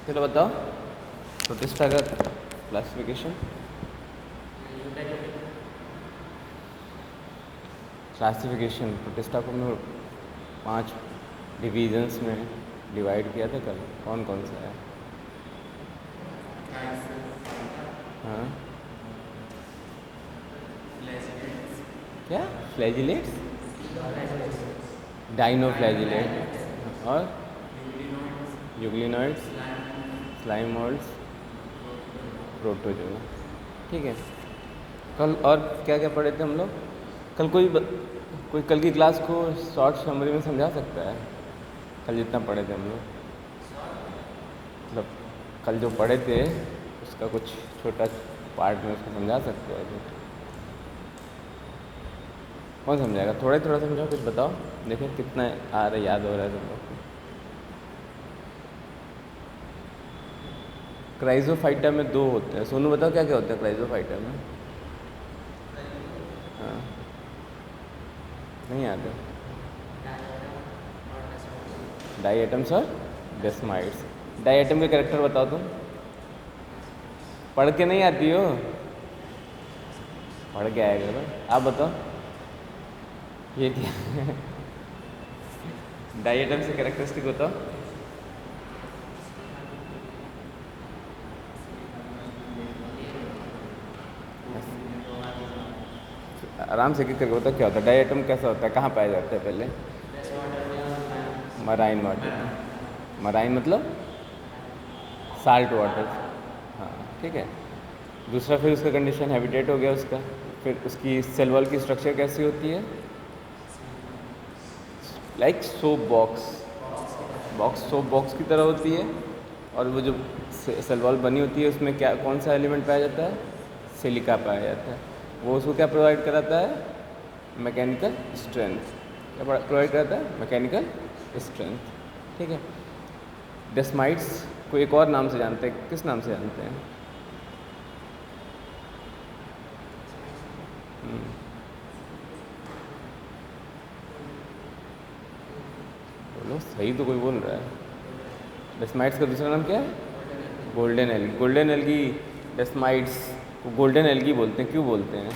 चलो बताओ प्रोटिस्टा का क्लासिफिकेशन। क्लासिफिकेशन प्रोटिस्टा को हमने 5 डिवीजन्स में डिवाइड किया था कल, कौन कौन सा है? हाँ क्या? फ्लैजिलेट्स, डाइनोफ्लैजिलेट और यूग्लिनॉइड्स, स्लाइमोइड्स, प्रोटोजोआ। ठीक है। कल और क्या क्या पढ़े थे हम लोग? कल कोई कल की क्लास को शॉर्ट समरी में समझा सकता है? कल जितना पढ़े थे हम लोग, मतलब कल जो पढ़े थे उसका कुछ छोटा पार्ट में उसको समझा सकते हैं? कौन समझाएगा? थोड़ा समझाओ, कुछ बताओ, देखो कितना आ रहा है, याद हो रहा है तुम लोग को। क्राइजोफाइटा में 2 होते हैं। सोनू बताओ क्या क्या होता है क्राइजोफाइटा में? हाँ नहीं आते। डाइएटम्स और डेस्माइड्स। डाइएटम के कैरेक्टर बताओ तुम। पढ़ के नहीं आती हो? पढ़ के आएगा ना। आप बताओ ये क्या है? डाइएटम से कैरेक्टरिस्टिक बताओ। आराम से करके बताओ क्या होता है डाइएटम, कैसा होता है, कहाँ पाया जाता है? पहले मराइन वाटर। मराइन मतलब साल्ट वाटर। हाँ ठीक है। दूसरा फिर उसका कंडीशन हैबिटेट हो गया उसका। फिर उसकी सेल वॉल की स्ट्रक्चर कैसी होती है? Like soap box. Soap box की तरह होती है। और वो जो सेल वॉल बनी होती है उसमें क्या, कौन सा एलिमेंट पाया जाता है? सिलिका पाया जाता है। वो उसको क्या प्रोवाइड कराता है? Mechanical strength. क्या प्रोवाइड कराता है? Mechanical strength. ठीक है। डेस्माइड्स को एक और नाम से जानते हैं, किस नाम से जानते हैं? बोलो सही तो कोई बोल रहा है। डेस्माइड्स का दूसरा नाम क्या है? Golden algae. गोल्डन एल्गी डेस्माइड्स को गोल्डन एल्गी बोलते हैं। क्यों बोलते हैं?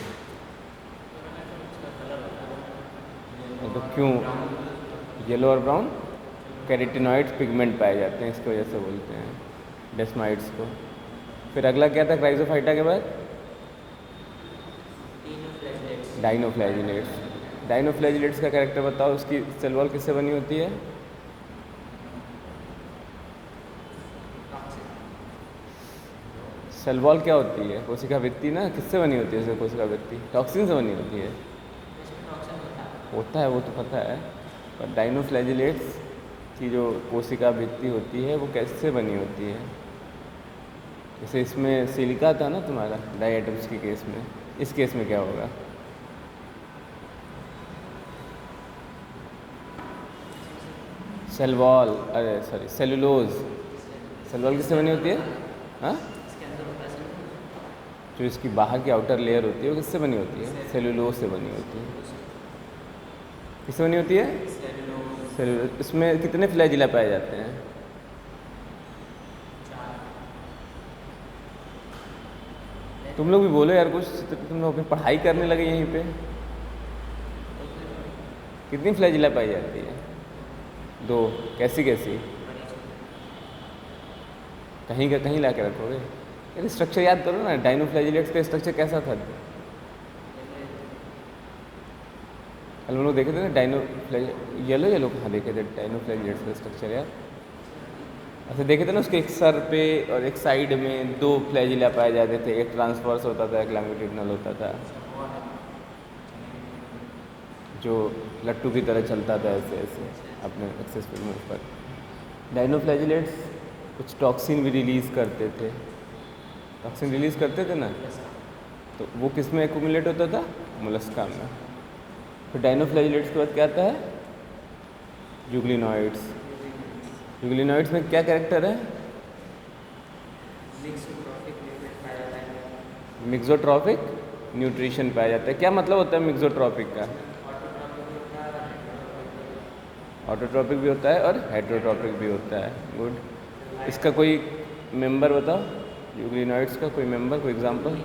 तो क्यों? येलो और ब्राउन कैरोटीनॉइड पिगमेंट पाए जाते हैं, इसकी वजह से बोलते हैं डेस्माइड्स को। फिर अगला क्या था क्राइजोफाइटा के बाद? डाइनोफ्लैजिलेट्स। डाइनोफ्लैजिलेट्स का कैरेक्टर बताओ। उसकी सेल वॉल किससे बनी होती है? सेल वॉल क्या होती है? कोशिका भित्ति ना। किससे बनी होती है कोशिका भित्ति? टॉक्सिन से बनी होती है। होता है वो तो पता है, पर डाइनोफ्लैजिलेट्स की जो कोशिका भित्ति होती है वो कैसे बनी होती है? जैसे इसमें सिलिका था ना तुम्हारा डाइएटम्स के केस में, इस केस में क्या होगा? सेल वॉल, अरे सॉरी सेलुलोज। सेल वॉल किससे बनी होती है? हाँ, जो इसकी बाहर की आउटर लेयर होती है वो किससे बनी होती है? सेलुलोज से बनी होती है। किससे बनी होती है? सेलुलोज। इसमें कितने फ्लैजिला पाए जाते हैं? तुम लोग भी बोलो यार कुछ, तुम लोग अपनी पढ़ाई करने लगे यहीं पे। कितनी फ्लैजिला पाई जाती है? 2। कैसी कैसी? कहीं का कहीं ला के रखोगे? यार स्ट्रक्चर याद करो ना, डाइनोफ्लैजिलेट्स का स्ट्रक्चर कैसा था? कल हम लोग देखे थे ना येलो येलो कहाँ देखे थे डाइनोफ्लैजिलेट्स का स्ट्रक्चर यार? ऐसे देखे थे ना, उसके एक सर पे और एक साइड में 2 फ्लैजिला पाए जाते थे। एक ट्रांसवर्स होता था, एक लॉन्गिट्यूडिनल होता था, जो लट्टू की तरह चलता था ऐसे ऐसे अपने सक्सेसफुल मूव पर। डाइनोफ्लैजिलेट्स कुछ टॉक्सिन भी रिलीज़ करते थे। टॉक्सिन रिलीज़ करते थे ना, तो वो किस में एक्यूमुलेट होता था? मोलस्का में। फिर डाइनोफ्लैजिलेट्स के बाद क्या आता है? यूग्लिनॉइड्स। यूग्लिनॉइड्स में क्या कैरेक्टर है? मिक्सोट्रॉपिक न्यूट्रिशन पाया जाता है। क्या मतलब होता है मिक्सोट्रॉपिक का? ऑटोट्रॉपिक भी होता है और हेटरोट्रॉपिक भी होता है। गुड। इसका कोई मेंबर बताओ, यूग्लिनॉइड्स का कोई मेंबर, कोई एग्जांपल।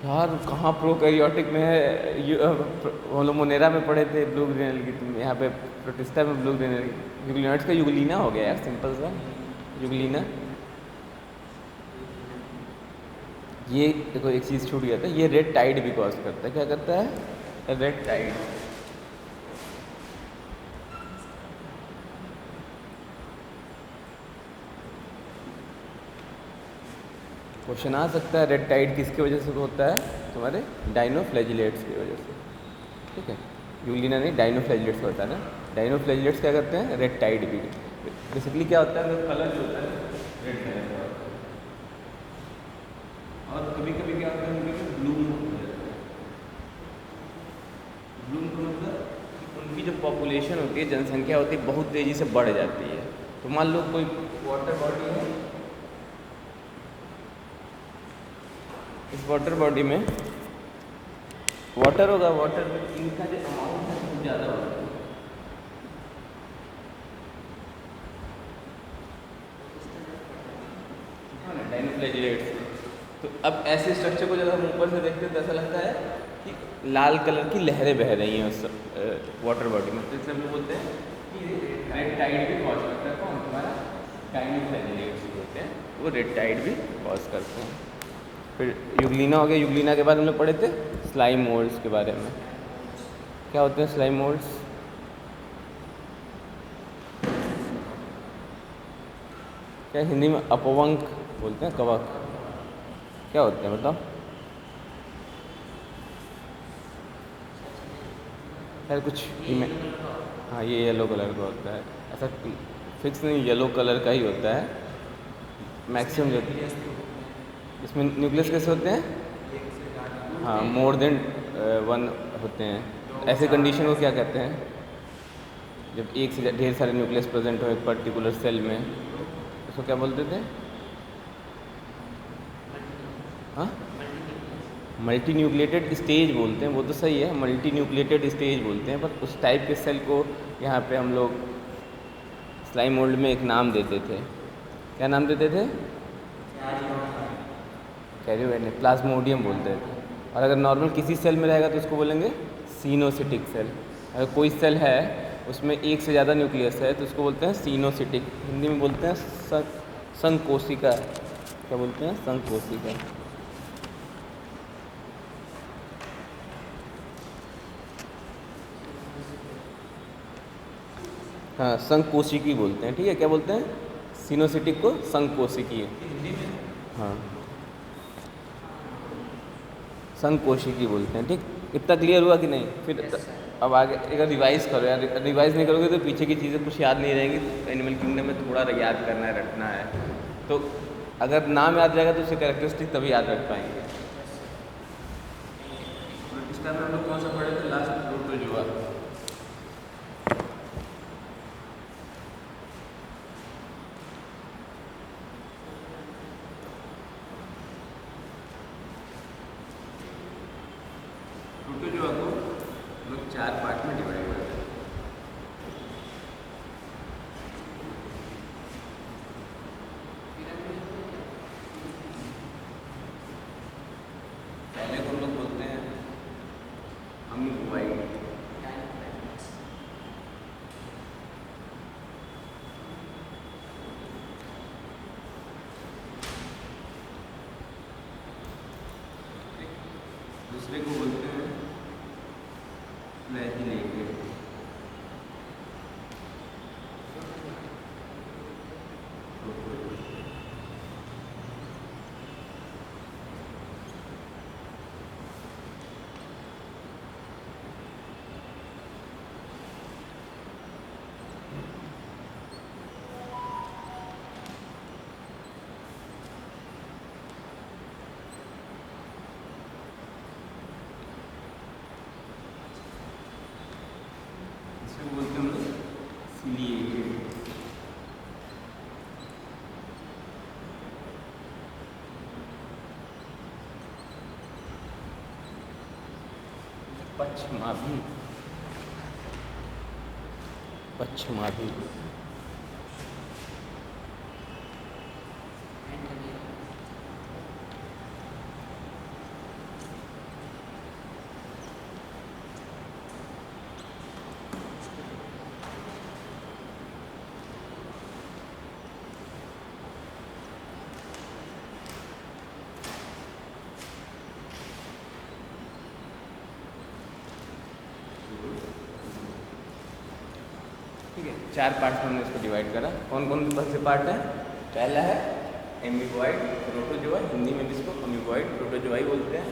यार कहाँ प्रोकैरियोटिक में है, हम लोग मोनेरा में पढ़े थे ब्लू ग्रेन एल्गी, यहाँ पे प्रोटिस्टा में ब्लू ग्रेन एल्गी। यूग्लिनॉइड्स का यूग्लिना हो गया यार, सिंपल सा यूग्लिना। ये देखो एक चीज़ छूट गया था, ये रेड टाइड भी कॉज करता है। क्या करता है? Red Tide. क्वेश्चन आ सकता है रेड टाइड किसकी वजह से होता है? तुम्हारे डाइनोफ्लैजिलेट्स की वजह से। ठीक है, यूग्लिना नहीं, डाइनोफ्लैजिलेट्स का होता है ना। डाइनोफ्लैजिलेट्स क्या करते हैं? रेड टाइड भी। बेसिकली क्या होता है, कलर जो होता है रेड कलर का होता है, और कभी कभी क्या होता है उनके ब्लूम हो जाता है। ब्लूम का मतलब उनकी जो पॉपुलेशन होती है, जनसंख्या होती है, बहुत तेज़ी से बढ़ जाती है। तो मान लो कोई वाटर बॉडी है, इस वाटर बॉडी में वाटर होगा, वाटर में इनका जो अमाउंट है बहुत ज़्यादा होता है। डाइनोफ्लैजिलेट्स। तो अब ऐसे स्ट्रक्चर को जब हम ऊपर से देखते हैं तो ऐसा लगता है कि लाल कलर की लहरें बह रही हैं उस वाटर बॉडी में। तो इसलिए हम बोलते हैं कि रेड टाइड भी कॉज करता है। कौन? तुम्हारा डाइनोफ्लैजिलेट्स होते हैं, वो रेड टाइड भी कॉज करते हैं। फिर यूग्लिना हो गया। यूग्लिना के बाद हम लोग पढ़े थे स्लाइम मोल्ड्स के बारे में। क्या होते हैं स्लाइम मोल्ड्स? क्या हिंदी में अपवंक बोलते हैं, कवक। क्या होते हैं बताओ? खैर कुछ हाँ, ये येलो कलर का होता है। ऐसा फिक्स नहीं, येलो कलर का ही होता है मैक्सिमम। जो इसमें न्यूक्लियस कैसे होते हैं? हाँ, मोर देन वन होते हैं। ऐसे कंडीशन को क्या कहते हैं? जब एक से ढेर सारे न्यूक्लियस प्रेजेंट हो एक पर्टिकुलर सेल में, उसको क्या बोलते थे? हाँ, मल्टी न्यूक्लिएटेड स्टेज बोलते हैं। वो तो सही है, मल्टी न्यूक्लिएटेड स्टेज बोलते हैं, पर उस टाइप के सेल को यहाँ पे हम लोग स्लाइम मोल्ड में एक नाम देते थे। क्या नाम देते थे? कैरियोवेनिक, प्लाज्मोडियम बोलते थे। और अगर नॉर्मल किसी सेल में रहेगा तो उसको बोलेंगे सीनोसिटिक सेल। अगर कोई सेल है उसमें एक से ज़्यादा न्यूक्लियस है तो उसको बोलते हैं सीनोसिटिक। हिंदी में बोलते हैं संकोशिका। क्या बोलते हैं? संकोशिका। हाँ, संकोशिकी बोलते हैं। ठीक है, क्या बोलते हैं? सीनोसिटिक को संकोशिकी। हाँ, संकोशिकी बोलते हैं। ठीक, इतना क्लियर हुआ कि नहीं? फिर अब आगे एक रिवाइज करो यार। रिवाइज नहीं करोगे तो पीछे की चीज़ें कुछ याद नहीं रहेंगी। एनिमल किंगडम में थोड़ा याद करना है, रटना है। तो अगर नाम याद रहेगा तो उसके कैरेक्टरिस्टिक तभी याद रख पाएंगे। इस टाइम हम लोग कौन सा पढ़े थे लास्ट? प्रोटोजोआ। प्रोटोजोआ को लोग 4 पार्ट में डिवाइड करते हैं। पहले को हम लोग बोलते हैं अमीबोइड। दूसरे को बोलते हैं फ्लैजिलेटेड। इसको बोलते हैं हम लोग सिलिएटेड। पक्षमाभी। पक्षमाभी। ठीक है, 4 पार्ट्स में हमने इसको डिवाइड करा। कौन कौन से पार्ट हैं? पहला है एमीबॉइड प्रोटोजोआ, हिंदी में भी इसको अमीबॉइड प्रोटोजोआ बोलते हैं।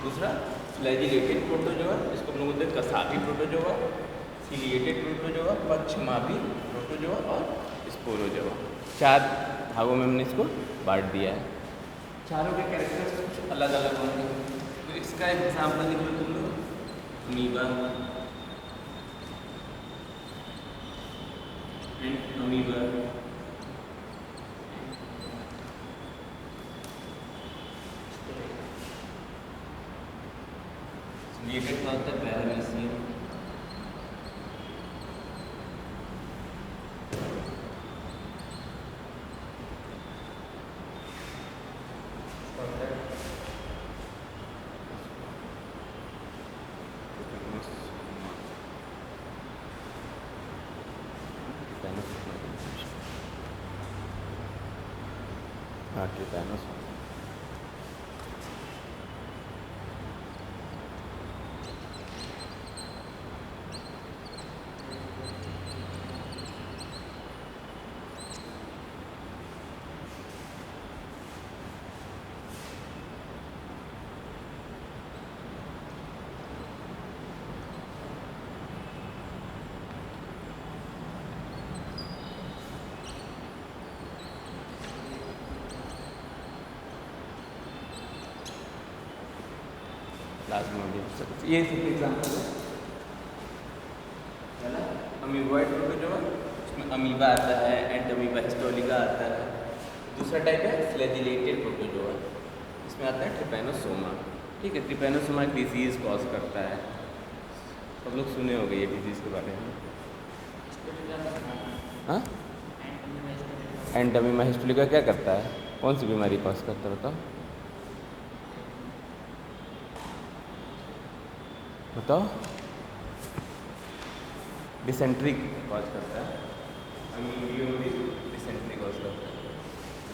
दूसरा फ्लैजिलेटेड प्रोटोजोआ, इसको हम लोग बोलते हैं कसाबी प्रोटोजोआ, सिलिएटेड प्रोटोजोआ, पक्षमाभी प्रोटोजोआ और स्पोरोजोआ। 4 भागों में हमने इसको बांट दिया है। चारों के कैरेक्टर्स कुछ अलग अलग होंगे। तो इसका एग्जाम्पल लिख लो तुम लोग, अमीबा एंड अमीबा। सिलिएटेड का होता है पैरामीशियम, हाँ ट्रिपैनोसोमा। प्लाज्मोडियम, ये सिर्फ एग्जाम्पल है। पहला अमीबॉइड प्रोटोजोआ, इसमें अमीबा आता है, एंड अमीबा हिस्टोलिका आता है। दूसरा टाइप है फ्लैजिलेटेड प्रोटोजोआ, इसमें आता है ट्रिपैनोसोमा। ठीक है, ट्रिपैनोसोमा एक डिजीज़ कॉज करता है, सब लोग सुने होंगे ये डिजीज़ के बारे में। हाँ, एंड अमीबा हिस्टोलिका क्या करता है? कौन सी बीमारी कॉज करता है बताओ? बताओ। डिसेंट्री कॉज करता है, अमीबियो भी डिसेंट्री कॉज करता है।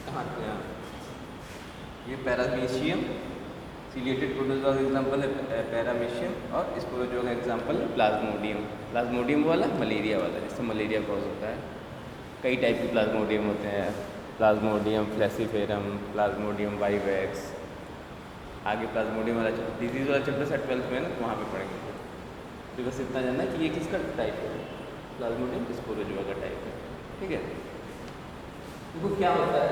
कहाँ पे? ये पैरामीशियम, सिलिएटेड प्रोटोजोआ का एग्जांपल है पैरामीशियम, और स्पोरोजोआ का एग्जांपल है प्लाज्मोडियम। प्लाज्मोडियम वाला मलेरिया वाला, जिससे मलेरिया कॉज होता है। कई टाइप के प्लाज्मोडियम होते हैं, प्लाज्मोडियम फ्लैसीफेरम, प्लाज्मोडियम वाइवेक्स। आगे प्लाज्मोडियम वाला डिजीज़ वाला चैप्टर है 12th में ना, तो वहाँ पे पढ़ेंगे। तो बस इतना जानना कि ये किसका टाइप है, प्लाज्मोडियम स्पोरोजोआ का टाइप है। ठीक है, देखो क्या होता है,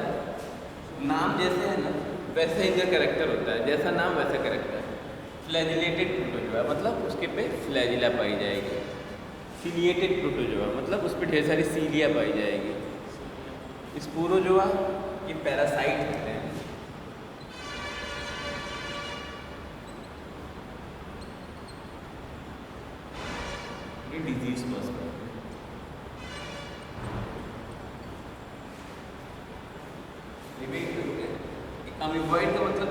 नाम जैसे है ना वैसे ही इनका कैरेक्टर होता है, जैसा नाम वैसा कैरेक्टर। फ्लैजिलेटेड प्रोटोजोआ मतलब उसके पे फ्लैजिला पाई जाएगी। सिलिएटेड प्रोटोजोआ मतलब उस पर ढेर सारी सीलिया पाई जाएगी। स्पोरोजोआ ये पैरासाइट होते हैं। ये डिजीज कॉज करते हैं। अमीबॉइड का मतलब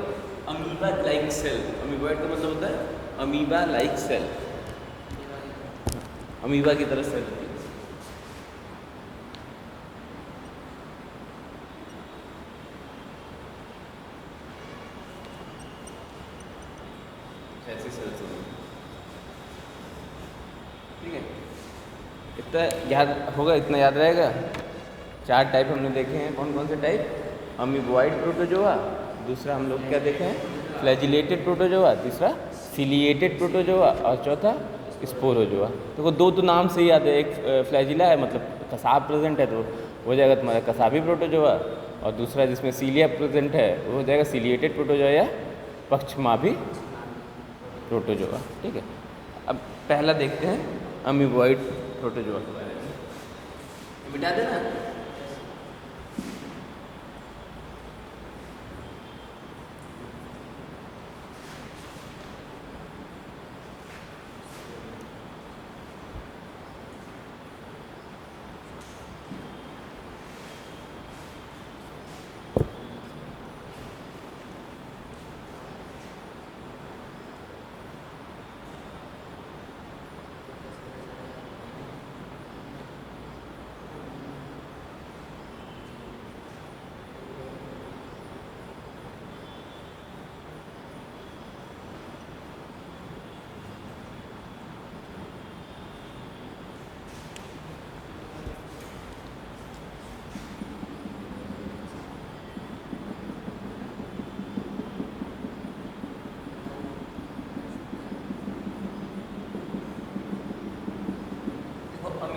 अमीबा लाइक सेल। अमीबॉइड का मतलब होता है अमीबा लाइक सेल, अमीबा की तरह सेल होती है। ऐसी सेल्स होती है। ठीक है, इतना याद होगा, इतना याद रहेगा। 4 टाइप हमने देखे हैं। कौन कौन से टाइप? अमीबॉइड प्रोटोजोआ, दूसरा हम लोग क्या देखे हैं? फ्लैजिलेटेड प्रोटोजोआ, तीसरा सिलिएटेड प्रोटोजोआ, और चौथा स्पोरोजोआ। देखो दो तो नाम से ही याद है, एक फ्लैजिला है मतलब कसाब प्रेजेंट है तो हो जाएगा तुम्हारा कसाबी प्रोटोजोआ, और दूसरा जिसमें सीलिया प्रेजेंट है वो हो जाएगा सिलिएटेड प्रोटोजोआ या पक्षमाभी प्रोटोजोआ। ठीक है, अब पहला देखते हैं अमीबॉइड प्रोटोजोआ के बारे में। मिटा देना।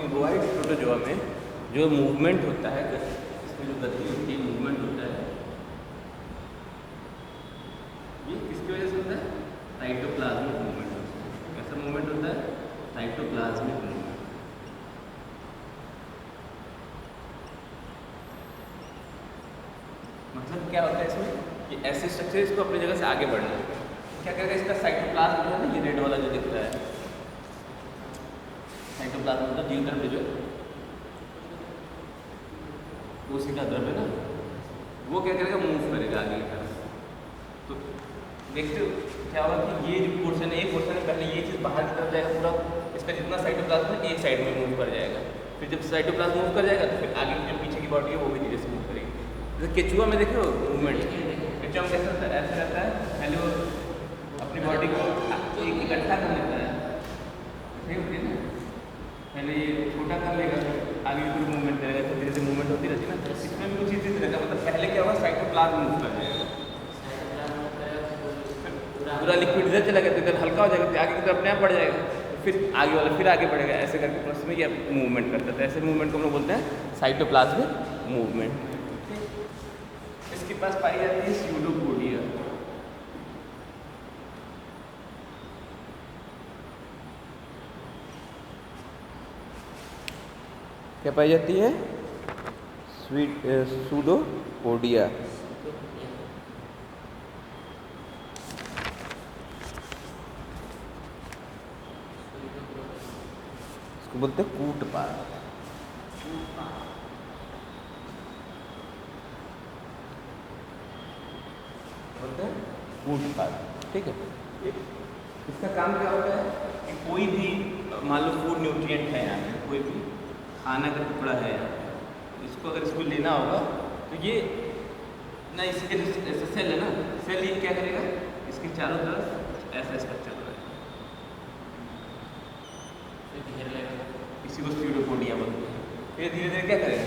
अमीबॉइड प्रोटोजोआ में जो मूवमेंट होता है, इसमें जो गति होती है, मूवमेंट होता है, ये किसकी वजह से होता है? साइटोप्लाज्मिक मूवमेंट होता है। कैसा मूवमेंट होता है? Cytoplasmic movement. मतलब क्या होता है इसमें कि ऐसे स्ट्रक्चर इसको अपनी जगह से आगे बढ़ना है। क्या करेगा? इसका साइटोप्लाज्म जो है ना, ये रेड वाला जो दिख रहा है, साइटोप्लाज्म मतलब जीव द्रव्य जो कोशिका द्रव्य ना, वो क्या करेगा? मूव करेगा आगे की तरफ। तो देखते हो क्या होगा कि ये जो पोर्शन है, एक पोर्शन है, पहले ये चीज़ बाहर की तरफ जाएगा, पूरा इसका जितना साइटोप्लाज्म है एक साइड में मूव कर जाएगा। फिर जब साइटोप्लाज्म मूव कर जाएगा तो फिर आगे की जो पीछे की बॉडी है वो भी धीरे से मूव करेगी। जैसे केचुआ में देखो मूवमेंट, केचुआ में कैसा होता है? ऐसा रहता है, पहले वो अपनी बॉडी को इकट्ठा कर लेता है, ठीक होती है ना, पहले ये छोटा कर लेगा, आगे भी मूवमेंट करेगा, तो धीरे से मूवमेंट होती रहती है ना। इसमें भी कुछ चीज़ रहेगा, मतलब पहले क्या होगा? साइटोप्लाज्म मूव कर जाएगा, पूरा लिक्विड इधर चला गया तो इधर हल्का हो जाएगा, फिर आगे की तरफ अपने आप बढ़ जाएगा, फिर आगे वाला फिर आगे बढ़ेगा, ऐसे करके प्रोसेस में ये मूवमेंट करता है। ऐसे मूवमेंट को हम लोग बोलते हैं साइटोप्लाज्मिक मूवमेंट। इसके पास पाई जाती है स्यूडोपोडिया। क्या पाई जाती है? स्यूडोपोडिया। इसको बोलते हैं कूटपाद। बोलते हैं कूटपाद, ठीक है। इसका काम क्या होता है कि कोई भी मान लो फूड न्यूट्रिएंट है यहाँ पे, कोई भी खाना का टुकड़ा है, इसको अगर इसको लेना होगा तो ये ना, इसके जैसे सेल है ना, सेल ये क्या करेगा? इसके चारों तरफ ऐसा स्ट्रक्चर बनाएगा, घेर लेगा, इसी को स्यूडोपोडिया बोलते हैं। फिर धीरे धीरे क्या करेगा?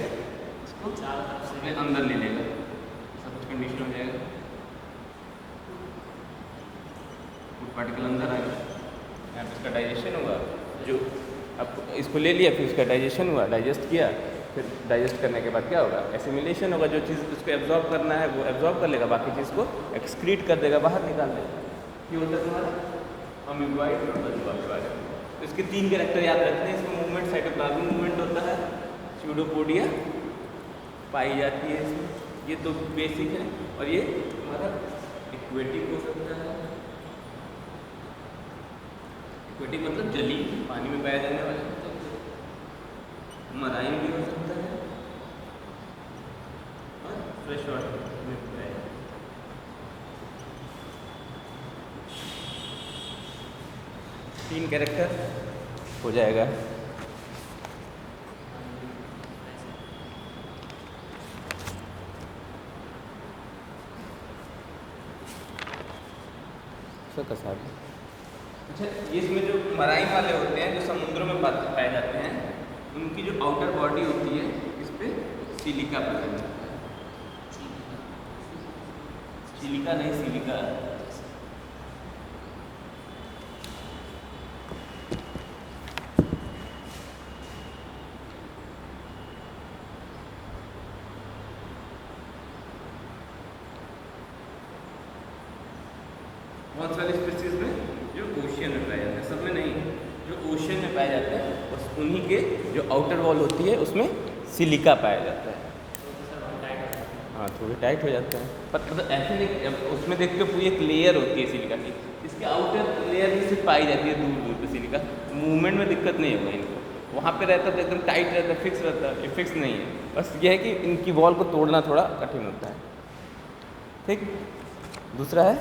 इसको चारों तरफ से अपने अंदर ले लेगा, सब कुछ कंडीशन हो जाएगा, फूड पार्टिकल अंदर आएगा, यहाँ पे इसका डाइजेशन होगा। जो अब इसको ले लिया, फिर उसका डाइजेशन हुआ, डाइजेस्ट किया, फिर डाइजेस्ट करने के बाद क्या होगा? एसिमिलेशन होगा। जो चीज़ उसको एब्जॉर्ब करना है वो एब्जॉर्ब कर लेगा, बाकी चीज़ को एक्सक्रीट कर देगा, बाहर निकाल देगा। ये होता है तुम्हारा अमीबॉइड प्रोटोजोआ के बारे में। तो इसके 3 कैरेक्टर याद रखते हैं। इसमें मूवमेंट साइटोप्लाज्मिक मूवमेंट होता है, स्यूडोपोडिया पाई जाती है इसमें, ये तो बेसिक है। और ये हमारा एक्वेटिक हो सकता है, एक्वेटिक मतलब जली, पानी में पाया जाने वाला, मराइन भी हो सकता है और फ्रेश वाटर में पाया जाता है। 3 कैरेक्टर हो जाएगा। कसाबी। अच्छा, इसमें जो मराइन वाले होते हैं, जो समुद्रों में पाए जाते हैं, उनकी जो आउटर बॉडी होती है, इस पे सिलिका प्रेजेंट होता है। सिलिका नहीं, सिलिका। बहुत सारी स्पीशीज में जो ओशियन में पाए जाते हैं, सब में नहीं, जो ओशियन में पाए जाते हैं बस उन्हीं के जो आउटर वॉल होती है उसमें सिलिका पाया जाता है। हाँ, थोड़ी टाइट हो जाते हैं, पर मतलब ऐसे नहीं, उसमें देखते हो पूरी एक लेयर होती है सिलिका की, इसके आउटर लेयर में सिर्फ पाई जाती है दूर दूर पे सिलिका। मूवमेंट में दिक्कत नहीं होगा इनको, वहाँ पे रहता तो एकदम टाइट रहता, फिक्स रहता, ये फिक्स नहीं है। बस ये है कि इनकी वॉल को तोड़ना थोड़ा कठिन होता है, ठीक। दूसरा है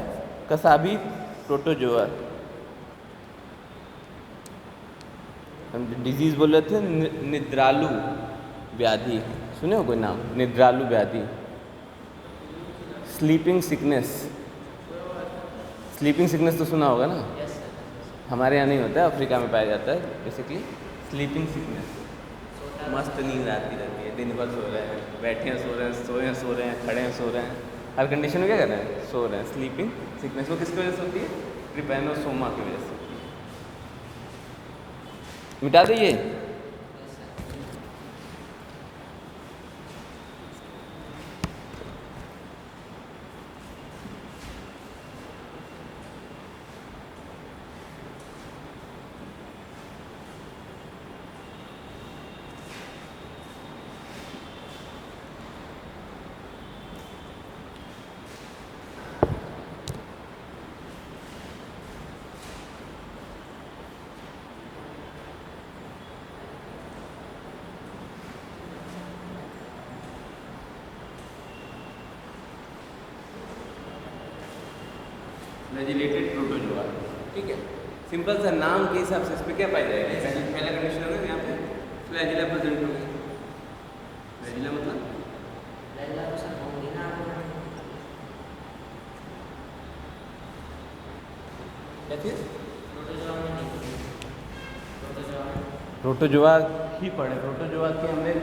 कसाबी प्रोटोजोआ। हम डिजीज़ बोल रहे थे निद्रालु व्याधि, सुने हो कोई नाम? निद्रालु व्याधि, स्लीपिंग सिकनेस। स्लीपिंग सिकनेस तो सुना होगा ना? हमारे यहाँ नहीं होता है, अफ्रीका में पाया जाता है बेसिकली। स्लीपिंग सिकनेस, मस्त नींद आती रहती है, दिन भर सो रहे हैं, बैठे हैं सो रहे हैं, सोए हैं सो रहे हैं, खड़े हैं सो रहे हैं, हर कंडीशन में क्या कर रहे हैं? सो रहे हैं। स्लीपिंग सिकनेस वो किसकी वजह से होती है? ट्रिपैनोसोमा की वजह से होती है। मिटा दीजिए। फ्लैजिलेटेड प्रोटोजोआ, ठीक है। सिंपल सा नाम के हिसाब से इस पर क्या पाया जाएगा, पहला कंडीशन होगा यहाँ पे फ्लैजिला प्रेजेंट होगी। फ्लैजिला मतलब क्या चीज़, प्रोटोजोआ ही पढ़े। प्रोटोजोआ के हमने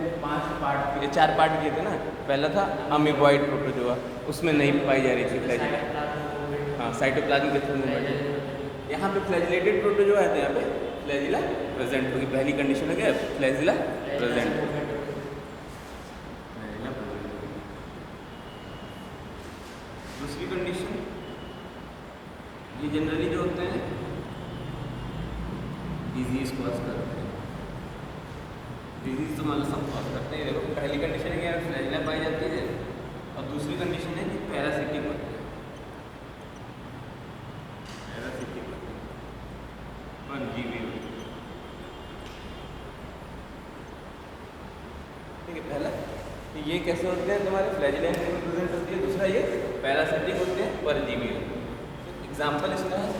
4 पार्ट किए थे ना। पहला था अमीबॉइड प्रोटोजोआ, उसमें नहीं पाई जा रही थी फ्लैजिला, हाँ साइटोप्लाज्म के थ्रू मूवमेंट। यहाँ पे फ्लैजिलेटेड प्रोटोजोआ है तो यहाँ पे फ्लैजिला प्रेजेंट होगी। पहली कंडीशन है क्या, फ्लैजिला प्रेजेंट। दूसरी कंडीशन, ये जनरली जो होते हैं डिजीज कॉज करते हैं। डिजीज तो मतलब सब कॉज करते हैं। देखो पहली कंडीशन है कि फ्लैजिला पाई जाती है और दूसरी कंडीशन है कि पैरासिटिक होते हैं। पैरासिटिक होते हैं, परजीवी होते हैं, ठीक है। पहला तो ये कैसे होते हैं, तुम्हारे फ्लैजिला प्रेजेंट होती है। दूसरा ये पैरासिटिक होते हैं, परजीवी होते हैं। एग्जाम्पल इसका है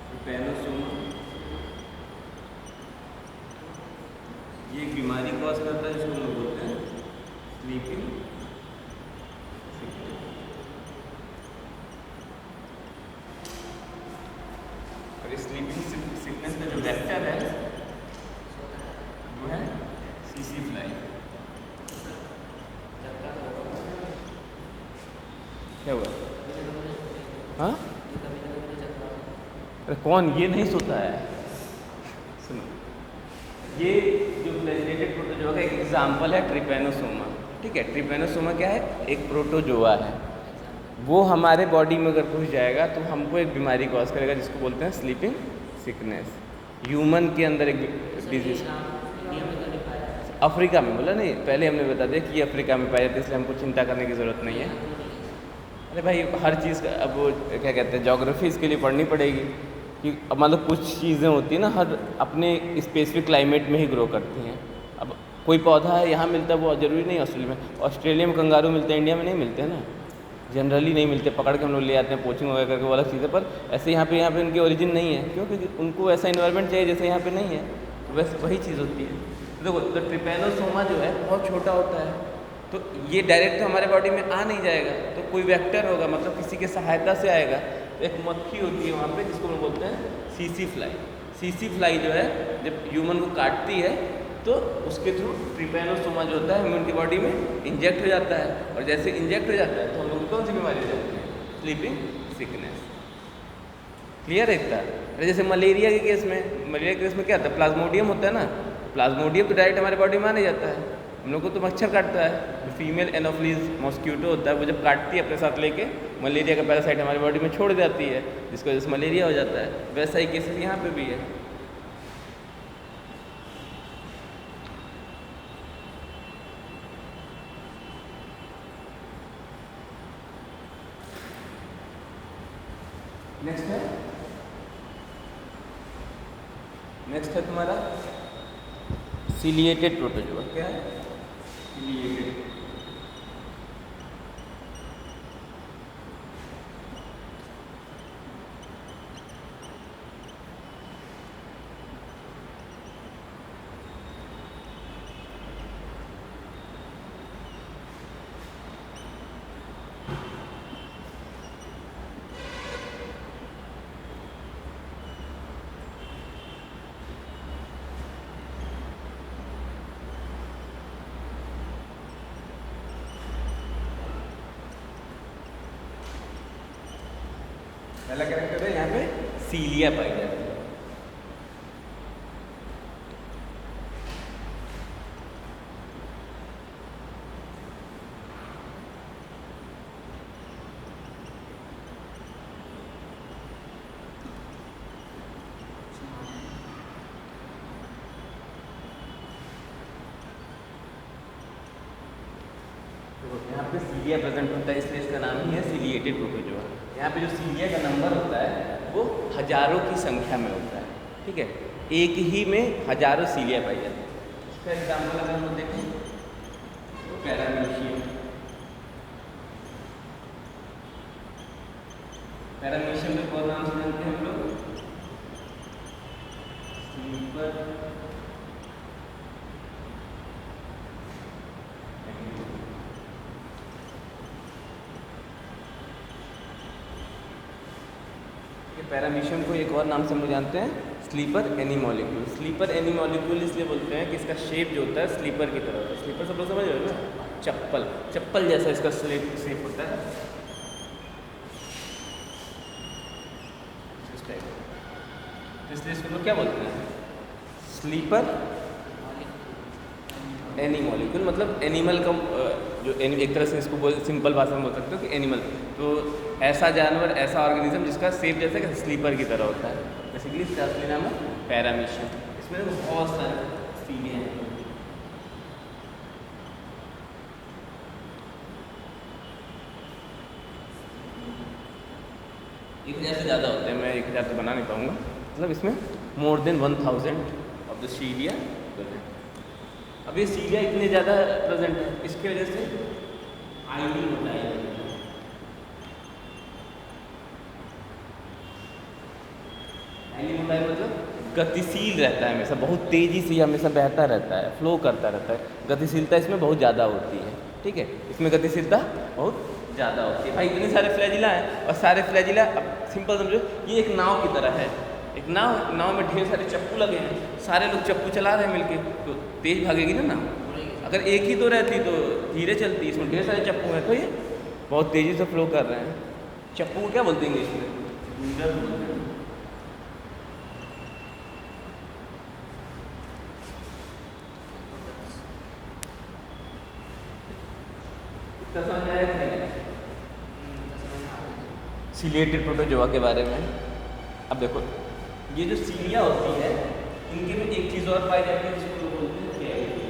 ट्रिपैनोसोमा, ये एक बीमारी कॉज करता है जिसको हम लोग बोलते हैं स्लीपिंग सिकनेस। और इस स्लीपिंग सिकनेस का जो वेक्टर है वो है सीसी फ्लाई। क्या हुआ, हाँ अरे कौन, ये नहीं सोता है। सुनो, ये जो फ्लैजिलेटेड प्रोटोजोआ का एक एग्जाम्पल है ट्रिपैनोसोमा, ठीक है। ट्रिपैनोसोमा क्या है, एक प्रोटोजोआ है। वो हमारे बॉडी में अगर घुस जाएगा तो हमको एक बीमारी कॉज करेगा जिसको बोलते हैं स्लीपिंग सिकनेस। ह्यूमन के अंदर एक डिजीज, अफ्रीका में बोला नहीं, पहले हमने बता दिया कि अफ्रीका में पाया जाता है, इसलिए हमको चिंता करने की ज़रूरत नहीं है। अरे भाई हर चीज़ का अब वो क्या कहते हैं, ज्योग्राफी इसके लिए पढ़नी पड़ेगी कि अब मतलब कुछ चीज़ें होती हैं ना, हर अपने स्पेसिफिक क्लाइमेट में ही ग्रो करती हैं। अब कोई पौधा है यहाँ मिलता है, वो ज़रूरी नहीं ऑस्ट्रेलिया में। ऑस्ट्रेलिया में कंगारू मिलते हैं, इंडिया में नहीं मिलते हैं ना, जनरली नहीं मिलते। पकड़ के हम लोग ले आते हैं, पोचिंग वगैरह करके, वो अलग चीज़ है। पर ऐसे यहाँ पे उनकी ओरिजिन नहीं है, क्योंकि उनको ऐसा इन्वायरमेंट चाहिए जैसे यहाँ पे नहीं है, तो बस वही चीज़ होती है। देखो तो ट्रिपैनोसोमा जो है बहुत छोटा होता है, तो ये डायरेक्ट हमारे बॉडी में आ नहीं जाएगा, तो कोई वेक्टर होगा, मतलब किसी के सहायता से आएगा। तो एक मक्खी होती है वहाँ पे जिसको हम बोलते हैं सीसी फ्लाई। सीसी फ्लाई जो है जब ह्यूमन को काटती है तो उसके थ्रू ट्रिपैनोसोमा जो होता है ह्यूमन की बॉडी में इंजेक्ट हो जाता है, और जैसे इंजेक्ट हो जाता है तो हम लोग को कौन सी बीमारी हो जाती है, स्लीपिंग सिकनेस। क्लियर है इतना। अरे जैसे मलेरिया के केस में, मलेरिया के केस में क्या होता है, प्लाज्मोडियम होता है ना। प्लाज्मोडियम तो डायरेक्ट हमारे बॉडी में आ नहीं जाता है, हम लोग को तो मच्छर काटता है। फीमेल एनोफ्लीज मॉस्क्यूटो होता है, वो जब काटती है अपने साथ लेके मलेरिया का पैरासाइट हमारी बॉडी में छोड़ जाती है, जिसकी वजह से मलेरिया हो जाता है। वैसा ही केसेस यहाँ पे भी है। नेक्स्ट है तुम्हारा सिलिएटेड प्रोटोजोआ। क्या है सिलिएटेड? पहला कैरेक्टर है यहाँ पे सीलिया पाई जाती है। तो यहाँ पे सीलिया प्रेजेंट होता है, इसलिए इसका नाम ही है सिलिएटेड प्रोटोजोआ। यहाँ पे जो सीलिया का नंबर होता है वो हजारों की संख्या में होता है, ठीक है। एक ही में हजारों सीलिया पाई जाती है। इसका एग्जाम्पल अगर हम देखें तो पैरामीशियम, पैरामीशियम को और नाम से जानते हैं हम लोग, स्लीपर पैरामीशियम को एक और नाम से हम लोग जानते हैं sleeper any molecule. Sleeper any molecule इसलिए बोलते हैं कि इसका शेप जो होता है स्लीपर की तरह होता है। स्लीपर सब लोग समझ रहे हो ना, चप्पल, चप्पल जैसा इसका शेप होता है इस टाइप। इसलिए इसको लोग क्या बोलते हैं, स्लीपर एनी मॉलिक्यूल, मतलब एनिमल का जो एक तरह से इसको सिंपल भाषा में बोल सकते हो कि एनिमल, तो ऐसा जानवर, ऐसा ऑर्गेनिज्म जिसका शेप जैसे कि स्लीपर की तरह होता है, बेसिकली इसका असली नाम है पैरामीशियम। इसमें तो बहुत सारे सीढ़ियाँ हैं। एक हज़ार से ज़्यादा होते हैं, मैं 1000 तो बना नहीं पाऊँगा, मतलब इसमें more than 1000 of the cilia present. अब ये सीलिया इतने ज़्यादा प्रेजेंट है, इसकी वजह से आइडियल होता है। आइडियल होता है मतलब गतिशील रहता है, हमेशा बहुत तेज़ी से हमेशा बहता रहता है, फ्लो करता रहता है। गतिशीलता इसमें बहुत ज़्यादा होती है, ठीक है, इसमें गतिशीलता बहुत ज़्यादा होती है। भाई इतने सारे फ्लैजिला हैं, और सारे फ्लैजिला अब सिंपल समझो, ये एक नाव की तरह है। एक नाव में ढेर सारे चप्पू लगे हैं, सारे लोग चप्पू चला रहे हैं मिलके, तो तेज़ भागेगी ना नाव। अगर एक ही तो रहती तो धीरे चलती, इसमें ढेर सारे चप्पू हैं तो ये बहुत तेज़ी से फ्लो कर रहे हैं। चप्पू को क्या बोलते हैं इंग्लिश में, रूडर बोलते हैं। सीलिएटेड प्रोटोजोआ के बारे में अब देखो, ये जो सीलिया होती है इनके में एक चीज़ और पाई जाती है जिसको बोलते हैं कैविटी।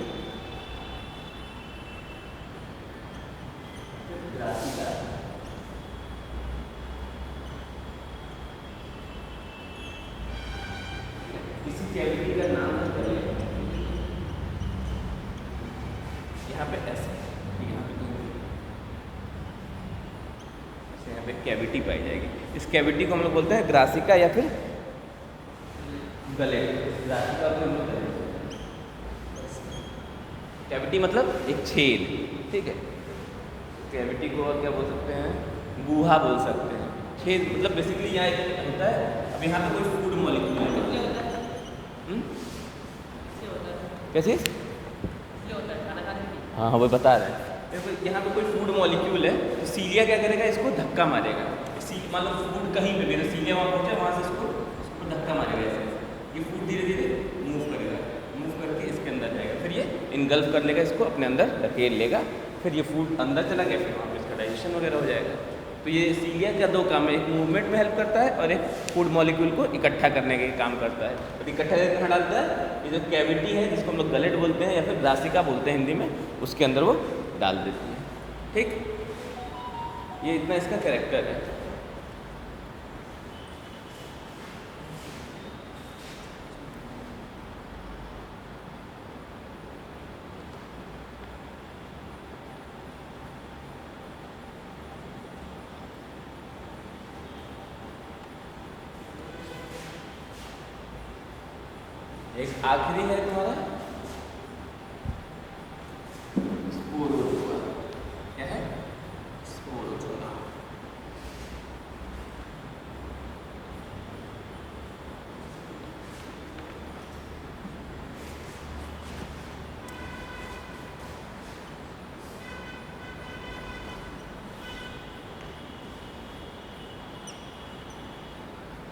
इसी कैविटी का नाम है, यहाँ पे ऐसे यहाँ पे कैविटी पाई जाएगी। इस कैविटी को हम लोग बोलते हैं ग्रासिका या फिर गले। ग्रासिका को हम लोग कैविटी मतलब एक छेद, ठीक है। कैविटी को और क्या बोल सकते हैं, गुहा बोल सकते हैं। छेद मतलब बेसिकली यहाँ एक होता है, अब यहाँ पे कोई फूड मॉलिक्यूल है, कैसे हाँ हाँ वो बता रहे हैं। देखो यहाँ पे कोई फूड मॉलिक्यूल है, तो सीलिया क्या करेगा, इसको धक्का मारेगा। मान लो फूड कहीं पे मेरा सीलिया वहाँ पहुँचे, वहाँ से इसको धक्का मारेगा ऐसे। ये फूड धीरे धीरे मूव करेगा, मूव करके इसके अंदर जाएगा, फिर ये इनगल्फ कर लेगा, इसको अपने अंदर धकेल लेगा, फिर ये फूड अंदर चला गया, फिर वहाँ पर इसका डाइजेशन वगैरह हो जाएगा। तो ये सीलिया का दो काम है, एक मूवमेंट में हेल्प करता है और एक फूड मॉलिक्यूल को इकट्ठा करने के काम करता है। तो इकट्ठा करके कहाँ डालता है, ये जो कैविटी है जिसको हम लोग गलेट बोलते हैं या फिर ग्रासिका बोलते हैं हिंदी में, उसके अंदर वो डाल देती है, ठीक। ये इतना इसका कैरेक्टर है। एक आखिरी है तुम्हारा स्पोरोजोआ। क्या है, स्पोरोजोआ।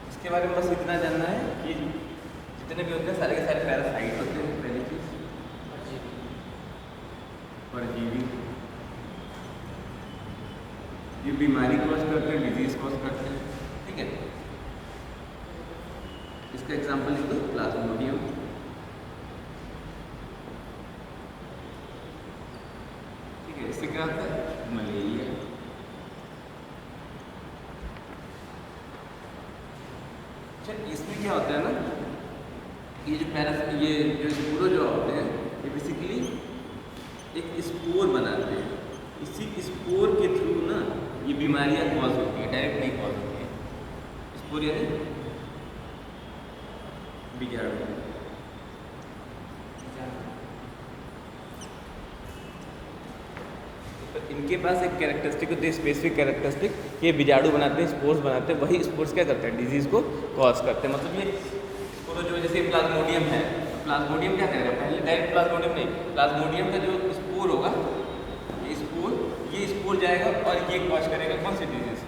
इसके बारे में बस इतना जानना है कि जितने भी होते हैं सारे के सारे पैरासाइट होते हैं। पहली चीज परजीवी, ये बीमारी कॉज करते हैं, डिजीज कॉज करते हैं, ठीक है। इसका एग्जांपल लिख दो, प्लाज्मोडियम, ठीक है। इससे क्या होता है, मलेरिया। अच्छा, इसमें क्या होता है ना, ये जो स्पोरोजोआ होते हैं, ये बेसिकली एक स्पोर बनाते हैं। इसी स्पोर के थ्रू ना ये बीमारियां कॉज होती है, डायरेक्ट नहीं कॉज होती है। स्पोर यानी बीजाणु। तो इनके पास एक कैरेक्टरिस्टिक होती है, स्पेसिफिक कैरेक्टरिस्टिक, ये बीजाणु बनाते हैं, स्पोर्स बनाते हैं, वही स्पोर्स क्या करते हैं, डिजीज़ को कॉज करते हैं। मतलब ये स्पोरो जो जैसे प्लाज्मोडियम है, प्लाज्मोडियम क्या करेगा, पहले डायरेक्ट प्लाज्मोडियम नहीं, प्लाज्मोडियम का जो स्पोर होगा, ये स्पोर जाएगा और ये कॉज करेगा कौन सी डिजीज़,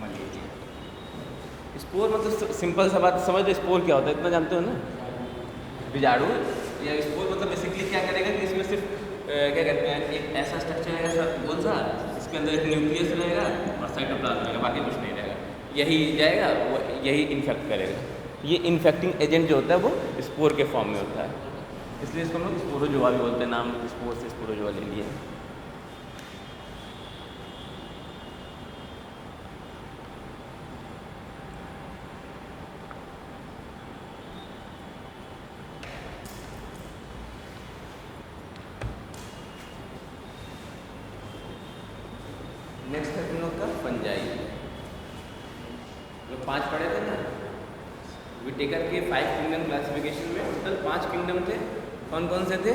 मलेरिया। स्पोर मतलब सिंपल सा बात समझ लो, स्पोर क्या होता है इतना जानते हो ना, बीजाणु या स्पोर मतलब बेसिकली क्या करेगा कि इसमें सिर्फ क्या कहते हैं, एक ऐसा स्ट्रक्चर रहेगा कौन सा, इसके अंदर एक न्यूक्लियस रहेगा और साइटोप्लाज्म रहेगा, बाकी कुछ नहीं रहेगा, यही जाएगा वो यही इन्फेक्ट करेगा। ये इन्फेक्टिंग एजेंट जो होता है वो स्पोर के फॉर्म में होता है, इसलिए इसको हम लोग स्पोरोजोआ भी बोलते हैं, नाम स्पोर से स्पोरोजोआ ले लिए। नेक्स्ट है तुम लोग का फंजाई, जो 5 पढ़े थे ना, विटेकर के 5 किंगडम क्लासिफिकेशन में टोटल 5 किंगडम थे। कौन कौन से थे,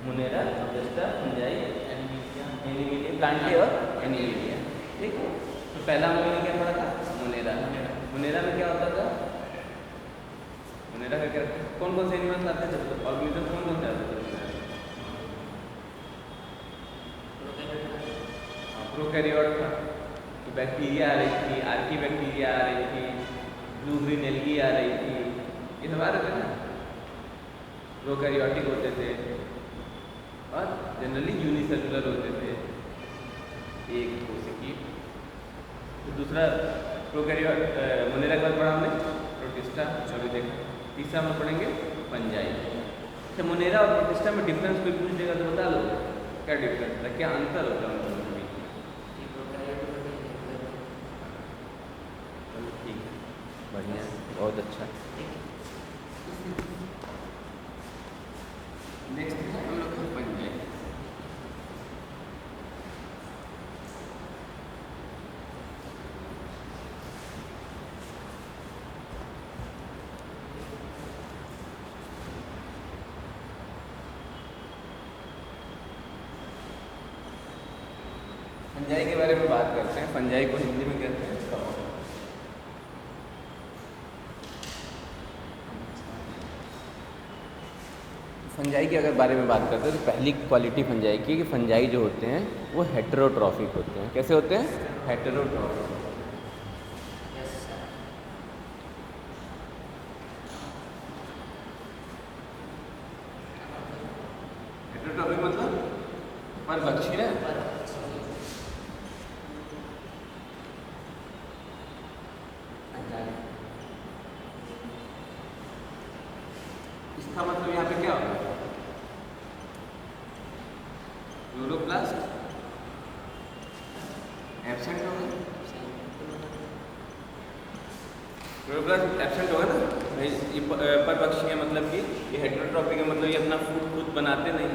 मुनेरा, प्रोटिस्टा, फंजाई, एनीमिलिया, प्लांटे और एनीमिलिया। ठीक है, तो पहला हम लोगों ने क्या पढ़ा था, मुनेरा। मुनेरा में क्या होता था, मुनेरा का क्या, कौन कौन से एनिमल्स आते थे, ऑर्गेनिज्म कौन कौन से आते थे, प्रोकैरियोट था, तो बैक्टीरिया आ रही थी, आर्की बैक्टीरिया आ रही थी, ब्लू ग्रीन एल्गी आ रही थी, ये सब आ रहे थे ना, प्रोकैरियोटिक होते थे और जनरली यूनिसेलुलर होते थे, एक कोशिकी। तो दूसरा प्रोकैरियोट, मुनेरा के बाद पढ़ा हमने प्रोटिस्टा, अभी देखा। तीसरा हम पढ़ेंगे फंजाई। अच्छा, मुनेरा और प्रोटिस्टा में डिफरेंस कोई पूछ देगा तो बता लो, क्या डिफरेंस है, क्या अंतर होता है उनका? बढ़िया, बहुत अच्छा। नेक्स्ट है हम लोग का फंजाई। फंजाई के बारे में बात करते हैं। फंजाई को हिंदी में कहते हैं कवक। फंजाई के अगर बारे में बात करते हैं तो पहली क्वालिटी फंजाई की कि फंजाई जो होते हैं वो हेटेरोट्रॉफिक होते हैं। कैसे होते हैं? हेटेरोट्रॉफिक। हेटेरोट्रॉफिक मतलब परभक्षी है। इसका मतलब यहाँ पे क्या होगा? क्लोरोप्लास्ट एब्सेंट होगा। क्लोरोप्लास्ट एब्सेंट होगा ना भाई। ये परभक्षी है, मतलब कि ये हेटेरोट्रॉफिक है, मतलब ये अपना फूड खुद बनाते नहीं।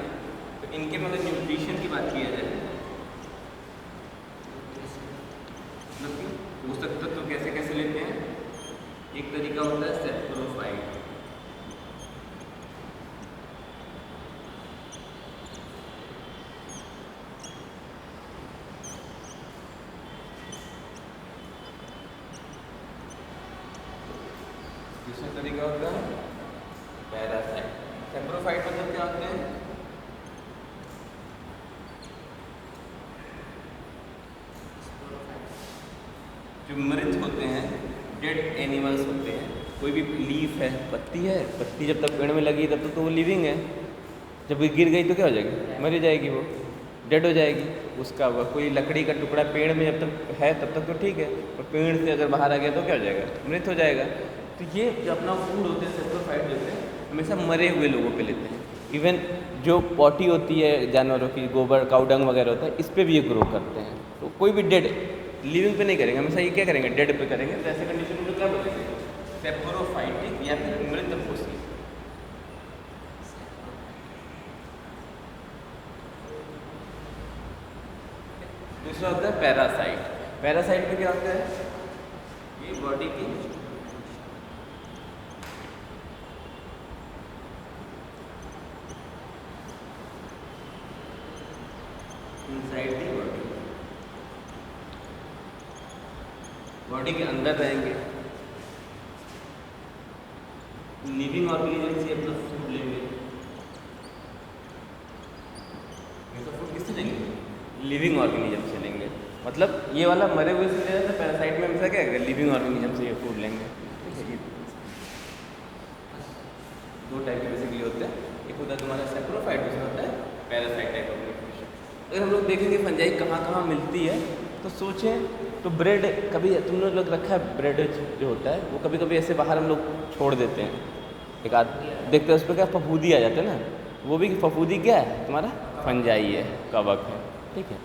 तो इनके मतलब न्यूट्रिशन की बात किया जाए, मतलब कि पोषक तत्व कैसे कैसे लेते हैं। एक तरीका होता है सेप्रोफाइट। दूसरा तरीका होता है पैरासाइट। सेप्रोफाइट मतलब क्या होते हैं? जो मृत होते हैं, डेड एनिमल्स होते हैं। कोई भी लीफ है, पत्ती है, पत्ती जब तक पेड़ में लगी तब तक तो वो लिविंग है। जब वो गिर गई तो क्या हो जाएगी? मर जाएगी, वो डेड हो जाएगी। उसका वो कोई लकड़ी का टुकड़ा पेड़ में जब तक है तब तक तो ठीक है, और पेड़ से अगर बाहर आ गया तो क्या हो जाएगा? मृत हो जाएगा। तो ये जो अपना फूड होते हैं सेप्रोफाइट जो होते हैं, हमेशा मरे हुए लोगों पे लेते हैं। इवन जो पॉटी होती है जानवरों की, गोबर काउडंग वगैरह होता है, इस पर भी ये ग्रो करते हैं। तो कोई भी डेड लिविंग पे नहीं करेंगे, हमेशा ये क्या करेंगे? डेड पे करेंगे। तो ऐसे कंडीशन में क्या बोलेंगे? सेप्रोफाइटिक या फिर मृत पोषी। दूसरा होता है पैरासाइट। पैरासाइट में क्या होता है, ये बॉडी की इनसाइड दी बॉडी के अंदर रहेंगे, लिविंग ऑर्गेनिज्म से अपना फूड लेंगे। ये तो फूड किससे लेंगे, लिविंग ऑर्गेनिज्म से लेंगे। मतलब ये वाला मरे हुए से लेना था, पैरासाइट में हमेशा क्या है, लिविंग ऑर्गेनिज्म से ये फूड लेंगे। दो टाइप के बेसिकली होते हैं, एक होता है तुम्हारा सैप्रोफाइट, दूसरा होता है पैरासाइट टाइप ऑफ न्यूट्रिशन। अगर हम लोग देखेंगे फंजाई कहाँ कहाँ मिलती है, तो सोचें तो ब्रेड, कभी तुमने लोग रखा है ब्रेड जो होता है वो कभी कभी ऐसे बाहर हम लोग छोड़ देते हैं, एक आध देखते हैं उस पर क्या फफूदी आ जाते हैं ना, वो भी फफूदी क्या है, तुम्हारा फंजाई है, कवक है, ठीक है।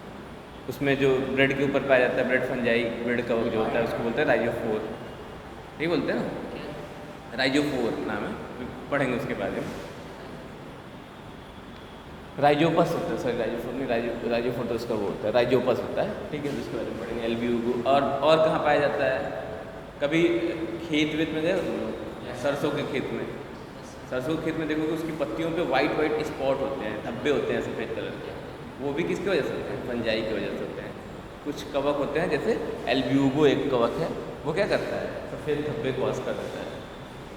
उसमें जो ब्रेड के ऊपर पाया जाता है ब्रेड फंजाई, ब्रेड कवक जो होता है उसको बोलते हैं राइजोफोर, ठीक बोलते हैं ना, राइजोफोर नाम है, पढ़ेंगे उसके बारे में। राइजोपस होता है, सॉरी राइजोफोर नहीं, राइजोफोर तो उसका वो होता है, राइजोपस होता है, ठीक है, उसके बारे में पढ़ेंगे। एल्ब्यूगो और कहाँ पाया जाता है, कभी खेत वेत में गए, सरसों के खेत में, सरसों के खेत में देखोगे उसकी पत्तियों पे वाइट वाइट स्पॉट होते हैं, धब्बे होते हैं सफ़ेद कलर के, वो भी किसकी वजह से होते हैं, फंजाई की वजह से होते हैं। कुछ कवक होते हैं जैसे एल्ब्यूगो एक कवक है, वो क्या करता है, सफ़ेद धब्बे को वाश कर देता है।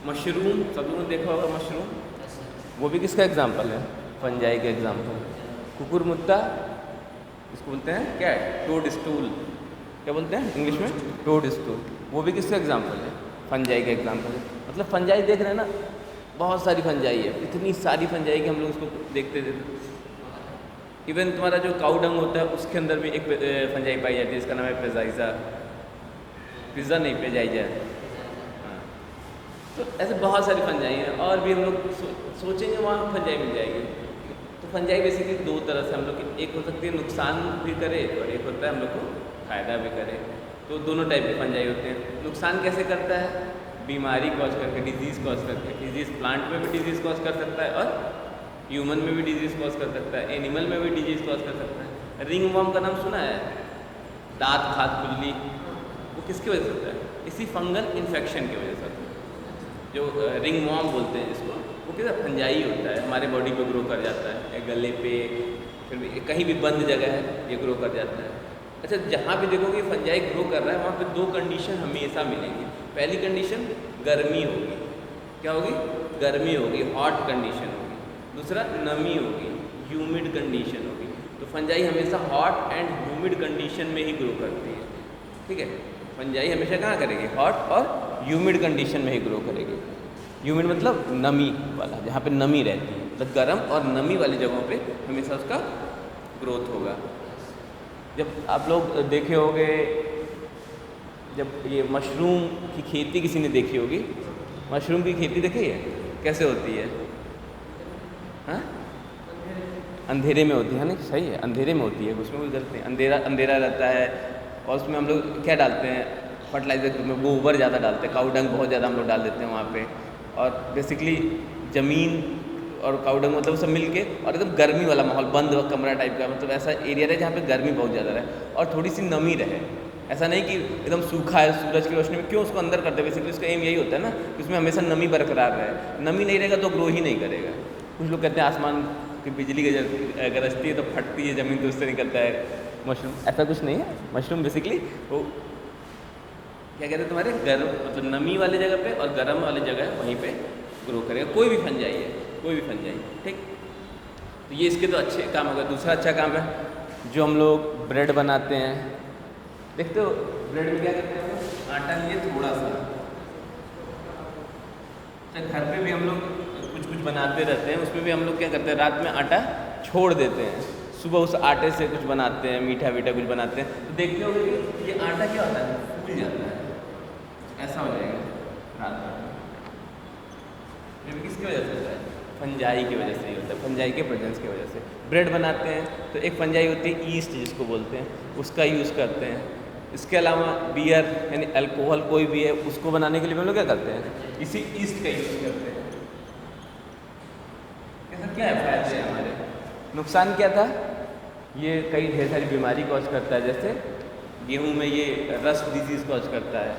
मशरूम, सब लोगों ने देखा होगा मशरूम, वो भी किसका एग्जाम्पल है, फंजाई के एग्जाम्पल। कुकुरमुत्ता, इसको बोलते हैं क्या है, टोड स्टूल, क्या बोलते हैं इंग्लिश में, टोड स्टूल, वो भी किसका एग्जाम्पल है, फंजाई का एग्जाम्पल है। मतलब फंजाई देख रहे हैं ना, बहुत सारी फंजाई है, इतनी सारी फंजाई कि हम लोग उसको देखते थे। इवन तुम्हारा जो काऊ डंग होता है उसके अंदर भी एक फंजाई पाई जाती है, इसका नाम है पेजाइजा, पिज़्ज़ा नहीं पेजाइजा। हाँ, तो ऐसे बहुत सारी फंजाई हैं, और भी हम लोग सोचेंगे वहाँ फंजाई मिल जाएगी। तो फंजाई बेसिकली दो तरह से हम लोग, एक हो सकती है नुकसान भी करे और एक होता है हम लोग को फ़ायदा भी करे। तो दोनों टाइप के फंजाई होते हैं। नुकसान कैसे करता है, बीमारी कॉज करके, डिजीज़ कॉज करके, डिजीज़ प्लांट में भी डिजीज़ कॉज कर सकता है और ह्यूमन में भी डिजीज़ कॉज कर सकता है, एनिमल में भी डिजीज़ कॉज कर सकता है। रिंग वर्म का नाम सुना है, दांत खाद खुजली, वो किसकी वजह से होता है, इसी फंगल इन्फेक्शन की वजह से होता है। जो रिंग वर्म बोलते हैं जिसको, वो किसी फंजाई होता है, हमारे बॉडी पे ग्रो कर जाता है, या गले पे, फिर भी कहीं भी बंद जगह है ये ग्रो कर जाता है। अच्छा, जहाँ भी देखोगे फंजाई ग्रो कर रहा है वहाँ पे दो कंडीशन हमेशा मिलेंगी। पहली कंडीशन गर्मी होगी, क्या होगी, गर्मी होगी, हॉट कंडीशन होगी। दूसरा नमी होगी, ह्यूमिड कंडीशन होगी। तो फंजाई हमेशा हॉट एंड ह्यूमिड कंडीशन में ही ग्रो करती है, ठीक है। फंजाई हमेशा कहाँ करेगी, हॉट और ह्यूमिड कंडीशन में ही ग्रो करेगी। ह्यूमिड मतलब नमी वाला, जहाँ पे नमी रहती है, मतलब गर्म और नमी वाली जगहों पे हमेशा उसका ग्रोथ होगा। जब आप लोग देखे होंगे, जब ये मशरूम की खेती किसी ने देखी होगी, मशरूम की खेती देखी है कैसे होती है, हाँ, अंधेरे में होती है ना, सही है, अंधेरे में होती है, उसमें कोई गलत नहीं, अंधेरा अंधेरा रहता है। और उसमें हम लोग क्या डालते हैं, फर्टिलाइजर में गोबर ज़्यादा डालते हैं, काऊ डंग बहुत ज़्यादा हम लोग डाल देते हैं वहाँ पे। और बेसिकली ज़मीन और काऊ डंग मतलब सब मिल के, और एकदम गर्मी वाला माहौल, बंद कमरा टाइप का, मतलब ऐसा एरिया रहे जहाँ पे गर्मी बहुत ज़्यादा रहे और थोड़ी सी नमी रहे। ऐसा नहीं कि एकदम सूखा है, सूरज की रोशनी में क्यों उसको अंदर करते हैं, बेसिकली उसका एम यही होता है ना कि उसमें हमेशा नमी बरकरार रहे। नमी नहीं रहेगा तो ग्रो ही नहीं करेगा। कुछ लोग कहते हैं आसमान की बिजली गरजती है तो फटती है ज़मीन, तो उससे निकलता है मशरूम, ऐसा कुछ नहीं है। मशरूम बेसिकली वो क्या कहते हैं, तुम्हारे गर्म मतलब नमी वाली जगह पे और गर्म वाली जगह वहीं पे ग्रो करेगा। कोई भी फंजाई है, कोई भी फंजाई, ठीक। तो ये इसके तो अच्छे काम होगा। दूसरा अच्छा काम है जो हम लोग ब्रेड बनाते हैं, देखते हो ब्रेड में क्या करते हैं, आटा लिए थोड़ा सा, अच्छा घर पे भी हम लोग कुछ कुछ बनाते रहते हैं, उसमें भी हम लोग क्या करते हैं, रात में आटा छोड़ देते हैं, सुबह उस आटे से कुछ बनाते हैं, मीठा वीठा कुछ बनाते हैं। तो देखते होंगे कि ये आटा क्या होता है, फूल जाता है, ऐसा हो जाएगा रात में। ये किसकी वजह से होता है, फंजाई की वजह से ही होता है, फंजाई के प्रेजेंस की वजह से। ब्रेड बनाते हैं तो एक फंजाई होती है ईस्ट जिसको बोलते हैं, उसका यूज़ करते हैं। इसके अलावा बियर यानी अल्कोहल कोई भी है उसको बनाने के लिए हम लोग क्या करते हैं, इसी ईस्ट का यूज़ करते हैं। ऐसा क्या है फायदे हमारे, नुकसान क्या था, ये कई ढेर सारी बीमारी कॉज करता है, जैसे गेहूँ में ये रस्ट डिजीज़ कॉज करता है,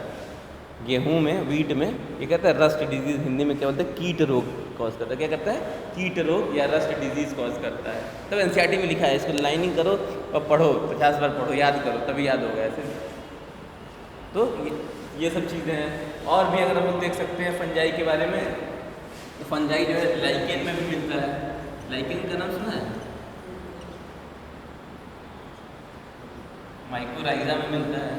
गेहूँ में, वीट में ये कहता है रस्ट डिजीज़, हिंदी में क्या बोलते हैं, कीट रोग कॉज करता है। क्या करता है? कीट रोग या रस्ट डिजीज़ कॉज करता है। तब एनसीईआरटी में लिखा है, इसको लाइनिंग करो और पढ़ो, 50 बार पढ़ो, याद करो, तभी याद होगा ऐसे। तो ये सब चीज़ें हैं। और भी अगर हम लोग देख सकते हैं फंजाई के बारे में, तो फंजाई जो है लाइकेन में भी मिलता है। लाइकेन का नाम सुना है? माइकोराइजा में मिलता है।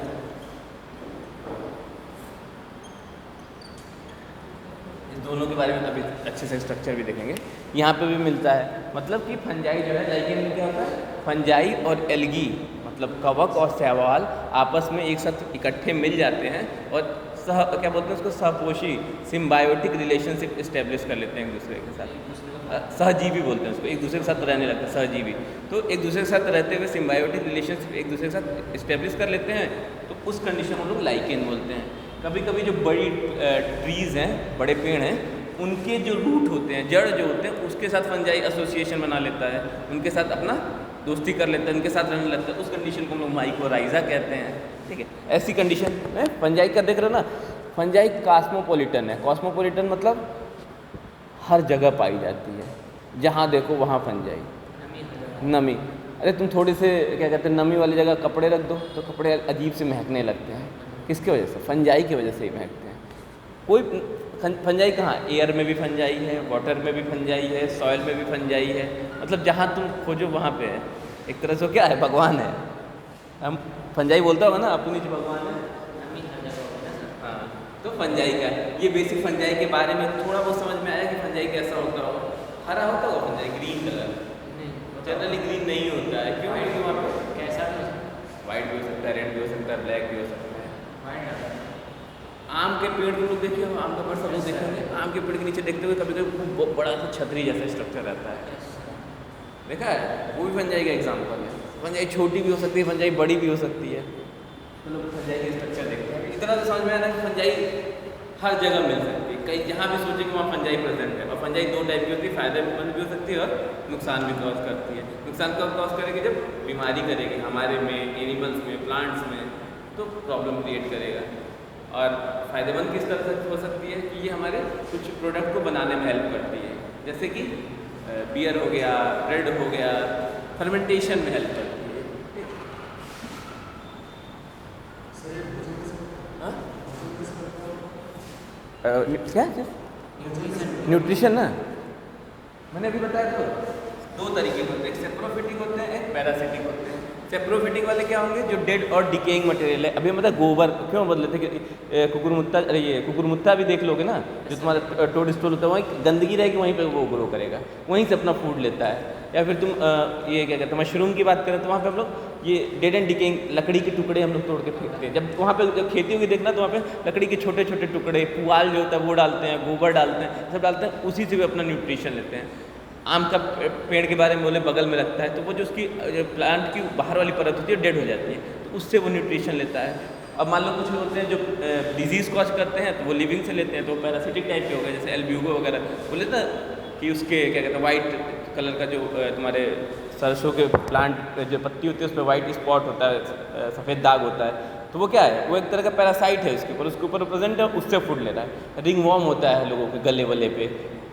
इस दोनों के बारे में अभी अच्छे से स्ट्रक्चर भी देखेंगे। यहाँ पे भी मिलता है। मतलब कि फंजाई जो है, लाइकेन में क्या होता है, फंजाई और एल्गी मतलब कवक और शैवाल आपस में एक साथ इकट्ठे मिल जाते हैं और क्या बोलते हैं उसको, सहपोषी सिम्बायोटिक रिलेशनशिप इस्टेब्लिश कर लेते हैं एक दूसरे के साथ। सहजीवी बोलते हैं उसको, एक दूसरे के साथ रहने लगते हैं, सहजीवी। तो एक दूसरे के साथ रहते हुए सिम्बायोटिक रिलेशनशिप एक दूसरे के साथ इस्टेब्लिश कर लेते हैं, तो उस कंडीशन को हम लोग लाइकेन बोलते हैं। कभी कभी जो बड़ी ट्रीज़ हैं, बड़े पेड़ हैं, उनके जो रूट होते हैं, जड़ जो होते हैं, उसके साथ फंजाई एसोसिएशन बना लेता है, उनके साथ अपना दोस्ती कर लेता है, उनके साथ रहने लगता है। उस कंडीशन को हम लोग माइकोराइजा कहते हैं। ठीक है, ऐसी कंडीशन में फंजाई का देख रहे हो ना, फंजाई कॉस्मोपॉलिटन है। कॉस्मोपॉलिटन मतलब हर जगह पाई जाती है, जहाँ देखो वहाँ फंजाई। नमी, अरे तुम थोड़ी से क्या कहते हैं, नमी वाली जगह कपड़े रख दो तो कपड़े अजीब से महकने लगते हैं। किसकी वजह से? फंजाई की वजह से ही महकते हैं। कोई फंजाई कहाँ? एयर में भी फंजाई है, वाटर में भी फंजाई है, सॉइल में भी फंजाई है। मतलब जहाँ तुम खोजो वहाँ पे है। एक तरह से क्या है, भगवान है। हम फंजाई बोलता होगा ना, आपको नीचे भगवान है। हाँ, तो फंजाई का ये बेसिक फंजाई के बारे में थोड़ा बहुत समझ में आया कि फंजाई कैसा होता होगा। हरा होता होगा fungi, green colour, generally green नहीं होता है। क्यों? क्योंकि वहाँ पे कैसा भी वाइट भी हो सकता है, रेड भी हो सकता है, ब्लैक भी हो सकता है। आम के पेड़ को लोग देखिए, आम का पेड़ सब लोग देखेंगे, आम के पेड़ के नीचे देखते हुए कभी कभी खूब बड़ा सा छतरी जैसा स्ट्रक्चर रहता है, देखा है? वो भी फंजाई का एग्जाम्पल है। फंजाई छोटी भी हो सकती है, फंजाई बड़ी भी हो सकती है। तो लोग फंजाई का स्ट्रक्चर देखते हैं। इतना तो समझ में आया कि फंजाई हर जगह मिल सकती है, कहीं जहाँ भी सोचे कि वहाँ फंजाई प्रेजेंट है। और फंजाई दो टाइप की होती है, फ़ायदेमंद भी हो सकती है और नुकसान भी कॉज करती है। नुकसान कब कॉज करेगी? जब बीमारी करेगी हमारे में, एनिमल्स में, प्लांट्स में, तो प्रॉब्लम क्रिएट करेगा। और फ़ायदेमंद किस तरह से हो सकती है कि ये हमारे कुछ प्रोडक्ट को बनाने में हेल्प करती है, जैसे कि बियर हो गया, ब्रेड हो गया, फर्मेंटेशन में हेल्प करती है। क्या न्यूट्रिशन ना, मैंने अभी बताया। तो दो तरीके होते हैं, एक सेप्रोफिटिक होते हैं, एक पैरासिटिक होते हैं। सेप्रोफिटिक वाले क्या होंगे? जो डेड और डिकेइंग मटेरियल है। अभी मतलब गोबर क्यों बदले थे कि कुकुरमुत्ता, अरे ये कुकुरमुत्ता भी देख लोगे ना, जो तुम्हारा टोड स्टोल होता है, वहीं गंदगी रहेगी, वहीं पे वो ग्रो करेगा, वहीं से अपना फूड लेता है। या फिर तुम ये क्या कहते हैं, मशरूम की बात करें तो वहाँ पे हम लोग ये डेड एंड डिकेइंग लकड़ी के टुकड़े हम लोग तोड़ के फेंकते हैं। जब वहाँ पे जब खेती होगी देखना, तो वहाँ पे लकड़ी के छोटे छोटे टुकड़े, पुआल जो होता है वो डालते हैं, गोबर डालते हैं, सब डालते हैं, उसी से भी अपना न्यूट्रिशन लेते हैं। आम का पेड़ के बारे में बोले, बगल में रखता है, तो वो जो उसकी प्लांट की बाहर वाली परत होती है डेड हो जाती है, तो उससे वो न्यूट्रिशन लेता है। अब मान लो कुछ होते हैं जो डिजीज़ कॉज करते हैं, तो वो लिविंग से लेते हैं, तो पैरासिटिक टाइप के हो गए, जैसे एल्ब्यूगो वगैरह बोले ना, कि उसके क्या कहते हैं, वाइट कलर का जो तुम्हारे सरसों के प्लांट जो पत्ती होती है उस पर वाइट स्पॉट होता है, सफ़ेद दाग होता है, तो वो क्या है? वो एक तरह का पैरासाइट है उसके ऊपर प्रेजेंट है, उससे फूड ले रहा है। रिंग वॉर्म होता है लोगों के गले वले पे,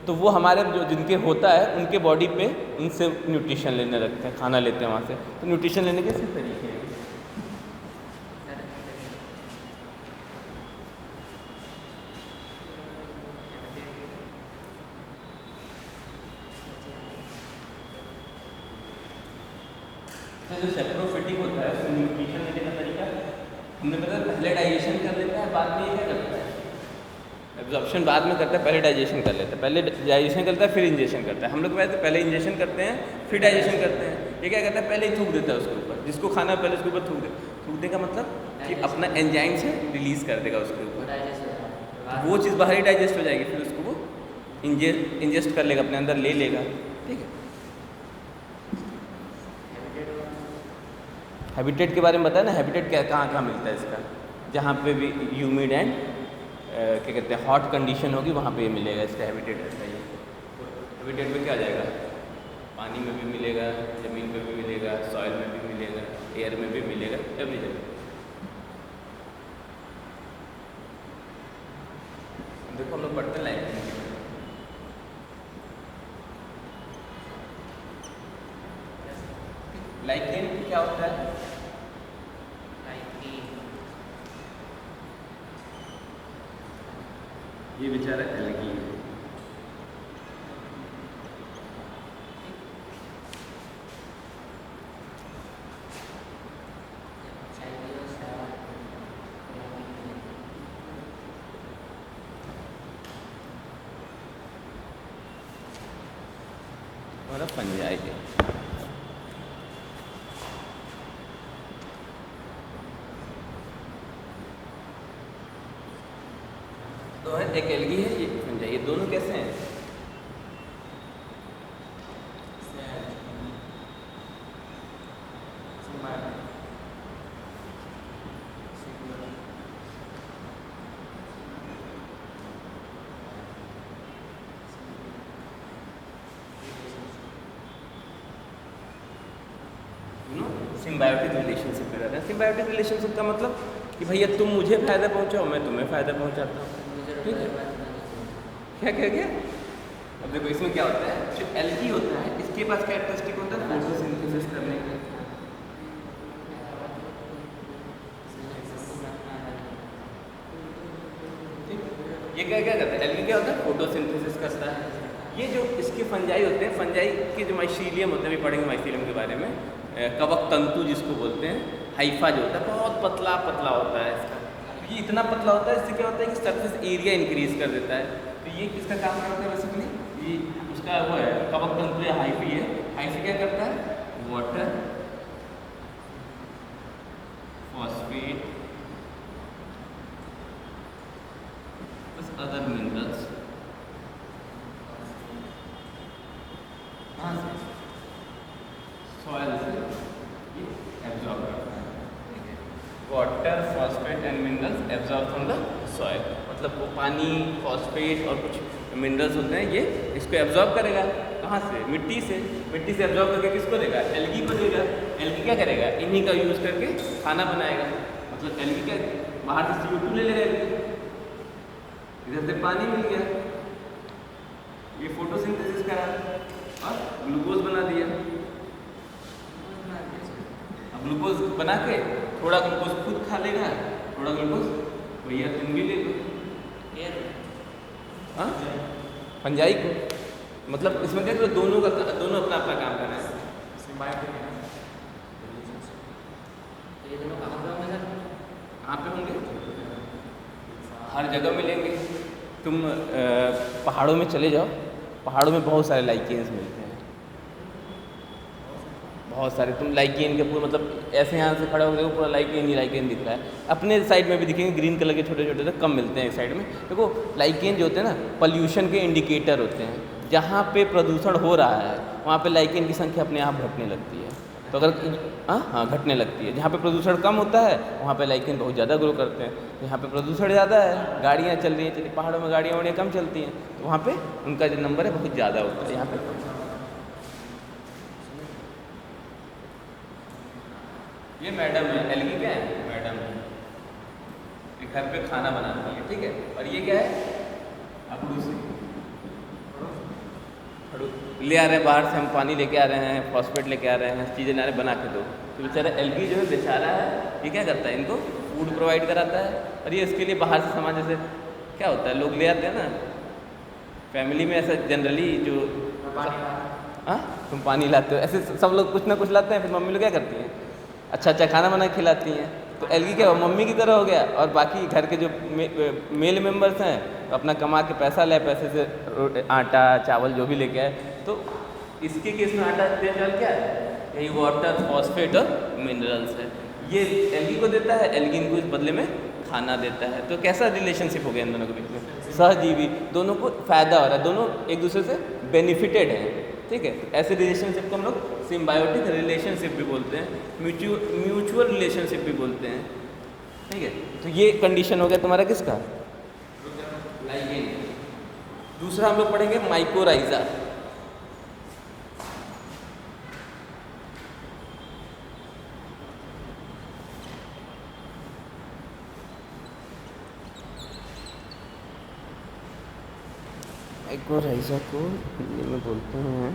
तो वो हमारे जो जिनके होता है उनके बॉडी पे उनसे न्यूट्रिशन लेने लगते हैं, खाना लेते हैं वहाँ से। तो न्यूट्रिशन लेने के सिर्फ तरीके हैं। जो सेप्रोफिटिक होता है उसमें न्यूट्रिशन लेने का तरीका हमने बताया, पहले डाइजेशन कर लेता है, बाद में ये क्या करता है? एब्जॉर्प्शन बाद में करता है, पहले डाइजेशन कर लेता है। पहले डाइजेशन करता है, फिर इंजेक्शन करता है। हम लोग वैसे पहले इंजेक्शन करते हैं, फिर डाइजेशन करते हैं। ये क्या करता है? पहले ही थूक देता है उसके ऊपर, जिसको खाना है पहले उसके ऊपर थूक दे का मतलब कि अपना एंजाइम से रिलीज़ कर देगा उसके ऊपर, वो चीज़ बाहर ही डाइजेस्ट हो जाएगी, फिर उसको वो इंजेस्ट कर लेगा, अपने अंदर ले लेगा। ठीक है, हैबिटेट के बारे में बताया ना, हैबिटेट क्या कहाँ कहाँ मिलता है इसका? जहाँ पे भी ह्यूमिड एंड क्या कहते हैं हॉट कंडीशन होगी, वहाँ पे ये मिलेगा, इसका हैबिटेट रहता है। ये हैबिटेट में क्या आ जाएगा? पानी में भी मिलेगा, ज़मीन पे भी मिलेगा, सॉइल में भी मिलेगा, एयर में भी मिलेगा, एवरी जगह। लाइकेन क्या होता है? ये बेचारा एल्गी है। और फंजाई है। तो है एक एल्गी है, ये फंजाई, ये दोनों कैसे हैं? सिम्बायोटिक रिलेशनशिप में रहते हैं। सिम्बायोटिक रिलेशनशिप का मतलब कि भैया तुम मुझे फ़ायदा पहुंचाओ, मैं तुम्हें फ़ायदा पहुंचाता हूँ। ठीक है, क्या क्या क्या? अब देखो इसमें क्या होता है, जो एल्गी होता है इसके पास कैरेक्टरिस्टिक होता है फोटोसिंथेसिस करने का। ये क्या क्या करता है? एल्गी क्या होता है? फोटोसिंथेसिस करता है। ये जो इसके फंजाई होते हैं, फंजाई के जो माइसीलियम होते हैं, अभी पढ़ेंगे माइसीलियम के बारे में, कवक तंतु जिसको बोलते हैं, हाइफा जो होता है बहुत पतला पतला होता है इसका। तो ये इतना पतला होता है, इससे क्या होता है कि सरफेस एरिया इंक्रीज कर देता है। तो ये किसका काम करता है बेसिकली? ये उसका वो है कवक तंतु या हाइफी है। हाइफी क्या करता है? Water, phosphate, other minerals soil से ये एब्जॉर्ब करता है। Water, phosphate and minerals absorb from the soil, मतलब वो पानी, फॉस्फेट और कुछ मिनरल्स होते हैं, ये इसको एब्जॉर्ब करेगा। कहाँ से? मिट्टी से। मिट्टी से एब्जॉर्ब करके किसको देगा? एल्गी को देगा। एल्गी क्या करेगा? इन्हीं का यूज़ करके खाना बनाएगा। मतलब एल्गी क्या बाहर से CO2 ले लेगा, इधर से पानी मिल गया, ये फोटोसिंथेसिस करा और ग्लूकोज बना दिया। अब ग्लूकोज बना के थोड़ा ग्लूकोज खुद खा लेगा, थोड़ा ग्लूकोज भैया तुम भी ले लो। हाँ, फंजाई को मतलब इसमें क्या दोनों अपना अपना काम कर रहे हैं। कहाँ पे होंगे? हर जगह मिलेंगे। तुम पहाड़ों में चले जाओ, पहाड़ों में बहुत सारे लाइकेन्स मिलते हैं, बहुत सारे। तुम लाइकेन के पूरे मतलब ऐसे यहाँ से खड़ा हो देखो पूरा लाइकेन ही लाइकेन दिख रहा है। अपने साइड में भी दिखेंगे ग्रीन कलर के छोटे छोटे से, कम मिलते हैं इस साइड में। देखो लाइकेन जो होते हैं ना, पॉल्यूशन के इंडिकेटर होते हैं। जहाँ पे प्रदूषण हो रहा है वहाँ पे लाइकेन की संख्या अपने आप घटने लगती है। तो अगर हाँ घटने लगती है। जहाँ पे प्रदूषण कम होता है वहाँ पे लाइकेन बहुत ज़्यादा ग्रो करते हैं। यहाँ पे प्रदूषण ज़्यादा है, गाड़ियाँ चल रही हैं, चलिए पहाड़ों में गाड़ियाँ वाड़ियाँ कम चलती हैं, तो वहाँ पे उनका जो नंबर है बहुत ज़्यादा होता है। यहाँ पे ये मैडम है, एल्गी क्या है? मैडम है, ये घर पे खाना बनाती है। ठीक है, और ये क्या है? अड़ूसी, ले आ रहे हैं बाहर से, हम पानी लेके आ रहे हैं, फॉस्फेट लेके आ रहे हैं, चीज़ें ला रहे बना के दो। तो बेचारा एल्गी जो है बेचारा है, ये क्या करता है? इनको फूड प्रोवाइड कराता है। और ये इसके लिए बाहर से सामान, जैसे क्या होता है लोग ले आते हैं ना फैमिली में, ऐसा जनरली जो हाँ तुम पानी लाते हो, ऐसे सब लोग कुछ ना कुछ लाते हैं। फिर मम्मी लोग क्या करती हैं? अच्छा अच्छा खाना बना के खिलाती हैं। तो एल्गी क्या मम्मी की तरह हो गया, और बाकी घर के जो मेल मेंबर्स हैं तो अपना कमा के पैसा ले, पैसे से आटा चावल जो भी लेके आए। तो इसके केस में आटा चावल क्या है? यही वाटर, फॉस्फेट और मिनरल्स है। ये एल्गी को देता है, एल्गी इनको इस बदले में खाना देता है। तो कैसा रिलेशनशिप हो गया इन दोनों के बीच में? सहजीवी, दोनों को फ़ायदा हो रहा है, दोनों एक दूसरे से बेनिफिटेड हैं। ठीक है, तो ऐसे रिलेशनशिप को हम लोग सिम्बायोटिक रिलेशनशिप भी बोलते हैं, म्यूचुअल रिलेशनशिप भी बोलते हैं। ठीक है, तो ये कंडीशन हो गया तुम्हारा किसका? लाइकेन। दूसरा हम लोग पढ़ेंगे माइकोराइजा। माइकोराइजा को हिंदी में बोलते हैं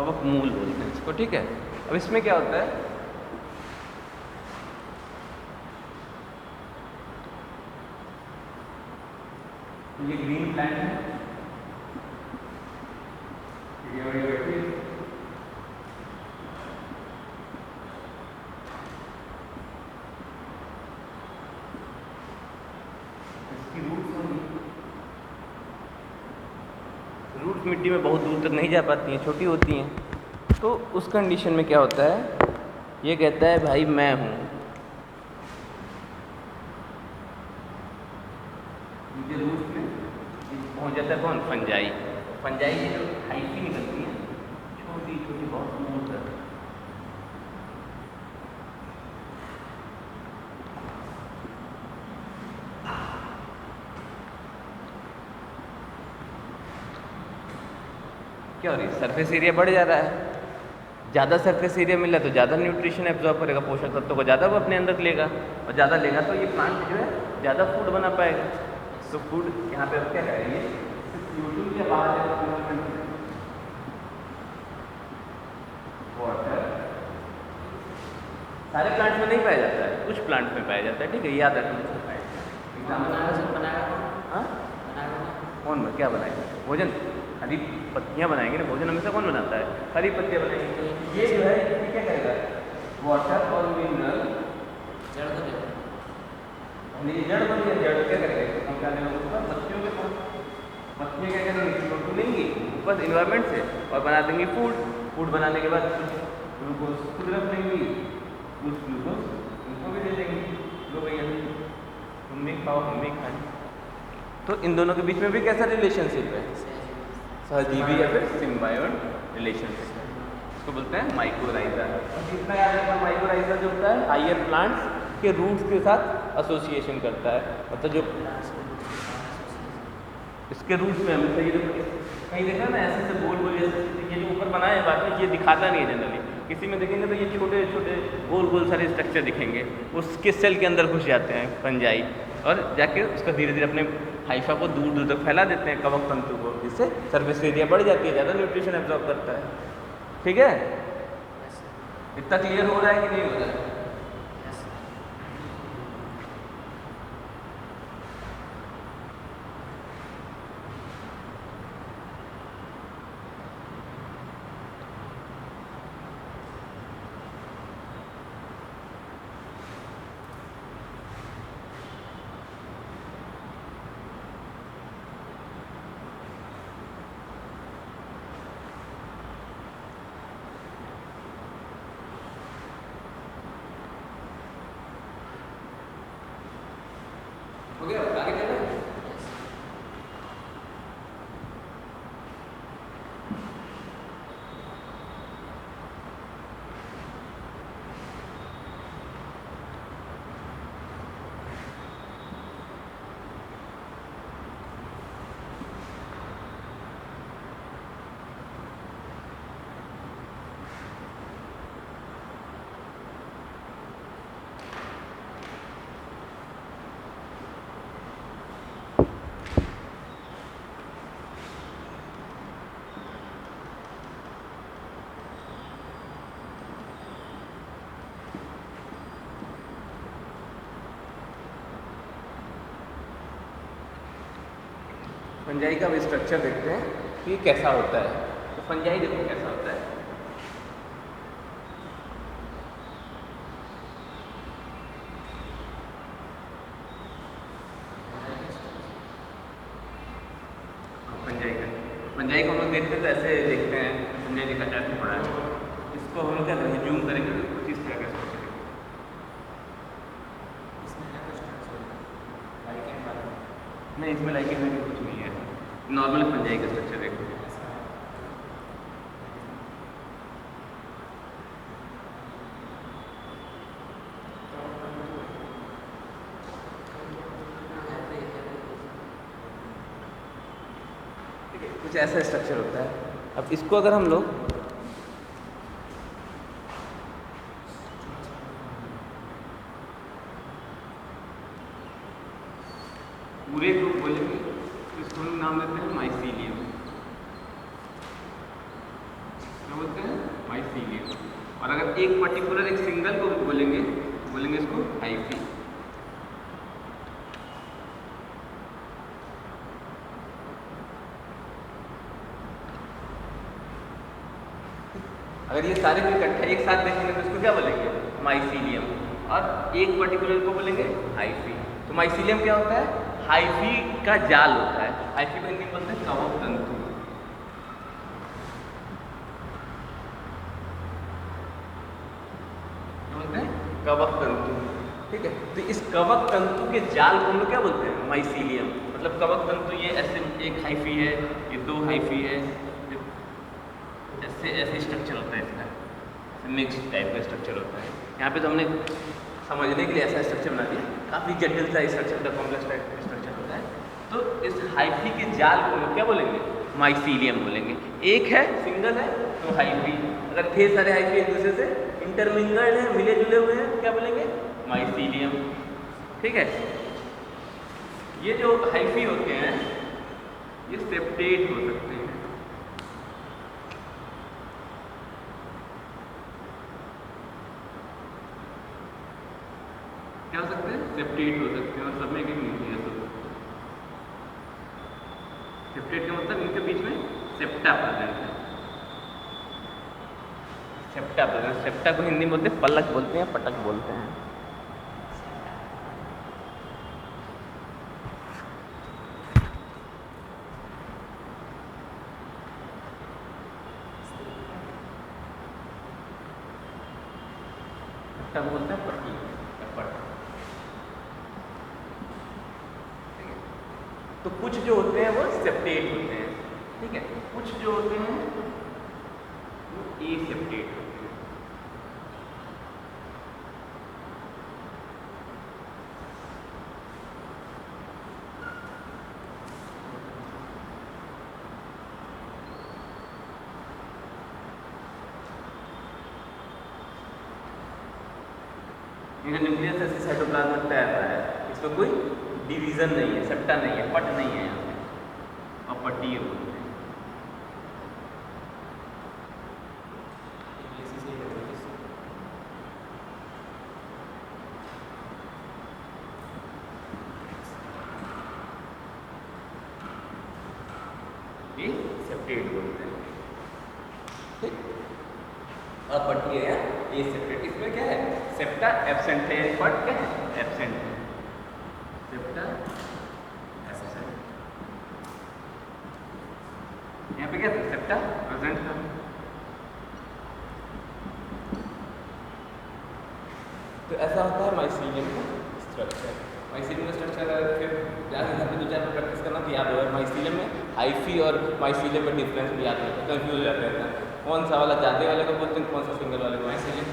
कवक मूल बोलते हैं इसको, ठीक है। अब इसमें क्या होता है, ये ग्रीन प्लांट है, इसकी रूट्स मिट्टी में बहुत दूर तक नहीं जा पाती हैं, छोटी होती हैं। तो उस कंडीशन में क्या होता है, ये कहता है भाई मैं हूँ, मुझे रूट्स में पहुँच जाता है कौन, फंजाई। फंजाई की जो हाइफी निकलती है छोटी छोटी बहुत दूर तक, क्या हो रही है, सरफेस एरिया बढ़ जा रहा है। ज़्यादा सरफेस एरिया मिला तो ज़्यादा न्यूट्रिशन एब्जॉर्ब करेगा, पोषक तत्वों को ज़्यादा वो अपने अंदर लेगा, और ज़्यादा लेगा तो ये प्लांट जो है ज़्यादा फूड बना पाएगा। तो फूड यहाँ पे अब क्या करेंगे, CO2 के बाहर वाटर सारे प्लांट में नहीं पाया जाता है, कुछ प्लांट में पाया जाता है, ठीक है, याद रखना। कौन क्या बनाएगा, भोजन हरी पत्तियाँ बनाएंगे ना, भोजन हमेशा कौन बनाता है, हरी पत्तियाँ बनाएंगे। ये जो है ये क्या करेगा, वाटर और मिनरल जड़ को देगा, जड़ बन गया, जड़ क्या करेगा, हम क्या देगा उसका, पत्तियों के पास, पत्तियाँ क्या करेंगी, CO2 लेंगी ऊपर इन्वायरमेंट से और बना देंगी फूड। फूड बनाने के बाद कुछ ग्लूकोज खुद रख लेंगी, कुछ ग्लूकोज उनको भी दे देंगी, लो भैया तुम भी खाओ हम भी खाएं। तो इन दोनों के बीच में भी कैसा रिलेशनशिप है, सहजीवी या फिर सिम्बायोट रिलेशनशिप है, इसको बोलते हैं माइक्रोराइजा। कितना याद रखना, माइक्रोराइजा जो होता है हायर प्लांट्स के रूट्स के साथ एसोसिएशन करता है, मतलब जो इसके रूट्स में हमेशा ये कहीं देखा ना ऐसे से गोल गोल, ये जो ऊपर बना है बाद में ये दिखाता नहीं है जनरली, किसी में देखेंगे तो ये छोटे छोटे गोल गोल सारे स्ट्रक्चर दिखेंगे, उसके सेल के अंदर घुस जाते हैं फंजाई और जाके उसका धीरे धीरे अपने हाइफा को दूर दूर तक फैला देते हैं, कवक तंतु को, जिससे सर्फेस एरिया बढ़ जाती है, ज़्यादा न्यूट्रिशन एब्जॉर्ब करता है। ठीक है, इतना क्लियर हो रहा है कि नहीं हो रहा है? हो गया, आगे चले। फंजाई का भी स्ट्रक्चर देखते हैं कि कैसा होता है। तो फंजाई देखो कैसा होता है, फंजाई को हम लोग देखते हैं तो ऐसे देखते हैं, फंजाई देखा ऐसे पड़ा है, इसको हम लोग क्या करेंगे, जूम करेंगे तो कुछ इस तरह का स्ट्रक्चर नहीं, इसमें लाइकेन में कुछ नहीं है, नॉर्मल फंजाई का स्ट्रक्चर देखो। कुछ ऐसा स्ट्रक्चर होता है। अब इसको अगर हम लोग पूरे ग्रुप बोलेंगे तो इसको हम नाम देते हैं माइसीलियम। क्या बोलते हैं? एक पर्टिकुलर एक सिंगल को बोलेंगे इसको हाइफी। अगर ये सारे को इकट्ठे एक साथ देखेंगे तो इसको क्या बोलेंगे? माइसीलियम। और एक पर्टिकुलर को बोलेंगे हाइफी। तो माइसीलियम क्या होता है? हाइफी का जाल होता है। हाइफी को हिंदी में बोलते हैं कवक तंतु। क्या बोलते हैं? कवक तंतु। ठीक है, तो इस कवक तंतु के जाल को हम लोग क्या बोलते हैं? माइसीलियम। मतलब कवक तंतु ये ऐसे एक हाइफी है, ये दो हाइफी है, ऐसे स्ट्रक्चर होता है इसका, मिक्स टाइप का स्ट्रक्चर होता है। यहाँ पे तो हमने समझने के लिए ऐसा स्ट्रक्चर बना दिया, काफ़ी जटिल सा स्ट्रक्चर होता है, कॉम्प्लेक्स टाइप का स्ट्रक्चर होता है। तो इस हाइफी के जाल को लोग क्या बोलेंगे? माइसीलियम बोलेंगे। एक है, सिंगल है तो हाइफी। अगर ढेर सारे हाइफी एक दूसरे से इंटरमिंगल्ड हैं, मिले जुले हुए हैं, क्या बोलेंगे? माइसीलियम। ठीक है, ये जो हाइफी होते हैं ये सेप्टेट हो सकते हैं। क्या हो सकते हैं? सेप्टेट हो सकते हैं, और सब में एक न्यूक्लियस हो सकता है। सेप्टेट का मतलब इनके बीच में सेप्टा प्रेजेंट है। सेप्टा प्रेजेंट, सेप्टा को हिंदी में बोलते हैं पलक बोलते हैं, पटक बोलते हैं। सेप्टा बोलते हैं पट्टी, पट। तो कुछ जो होते हैं वो सेप्टेट होते हैं। ठीक है, कुछ जो होते हैं वो एसेप्टेट होते हैं। इनका न्यूक्लियस ऐसे साइटोप्लाज्म में तैर रहा है, इसमें कोई डिवीजन नहीं है, सेप्टा नहीं है, पट नहीं है यहाँ पे, और पट्टी बोलते हैं। ये सेप्टेट बोलते हैं। ठीक, और पट्टी है ये सेप्टेट। इसमें क्या है? सेप्टा एब्सेंट है, पट क्या है? एब्सेंट है। सेप्टा एब्सेंट, यहाँ पे क्या था? सेप्टा प्रेजेंट था। तो ऐसा होता है माइसीलियम का स्ट्रक्चर। माइसीलियम का स्ट्रक्चर फिर जाके घर पे 2-4 प्रैक्टिस करना तो याद होगा। माइसीलियम में हाइफी और माइसीलियम में डिफरेंस भी याद होता है, कंफ्यूज हो जाते हैं कौन सा वाला जादे वाले को बोलते हैं, कौन सा सिंगल वाले को। माइसीलियम,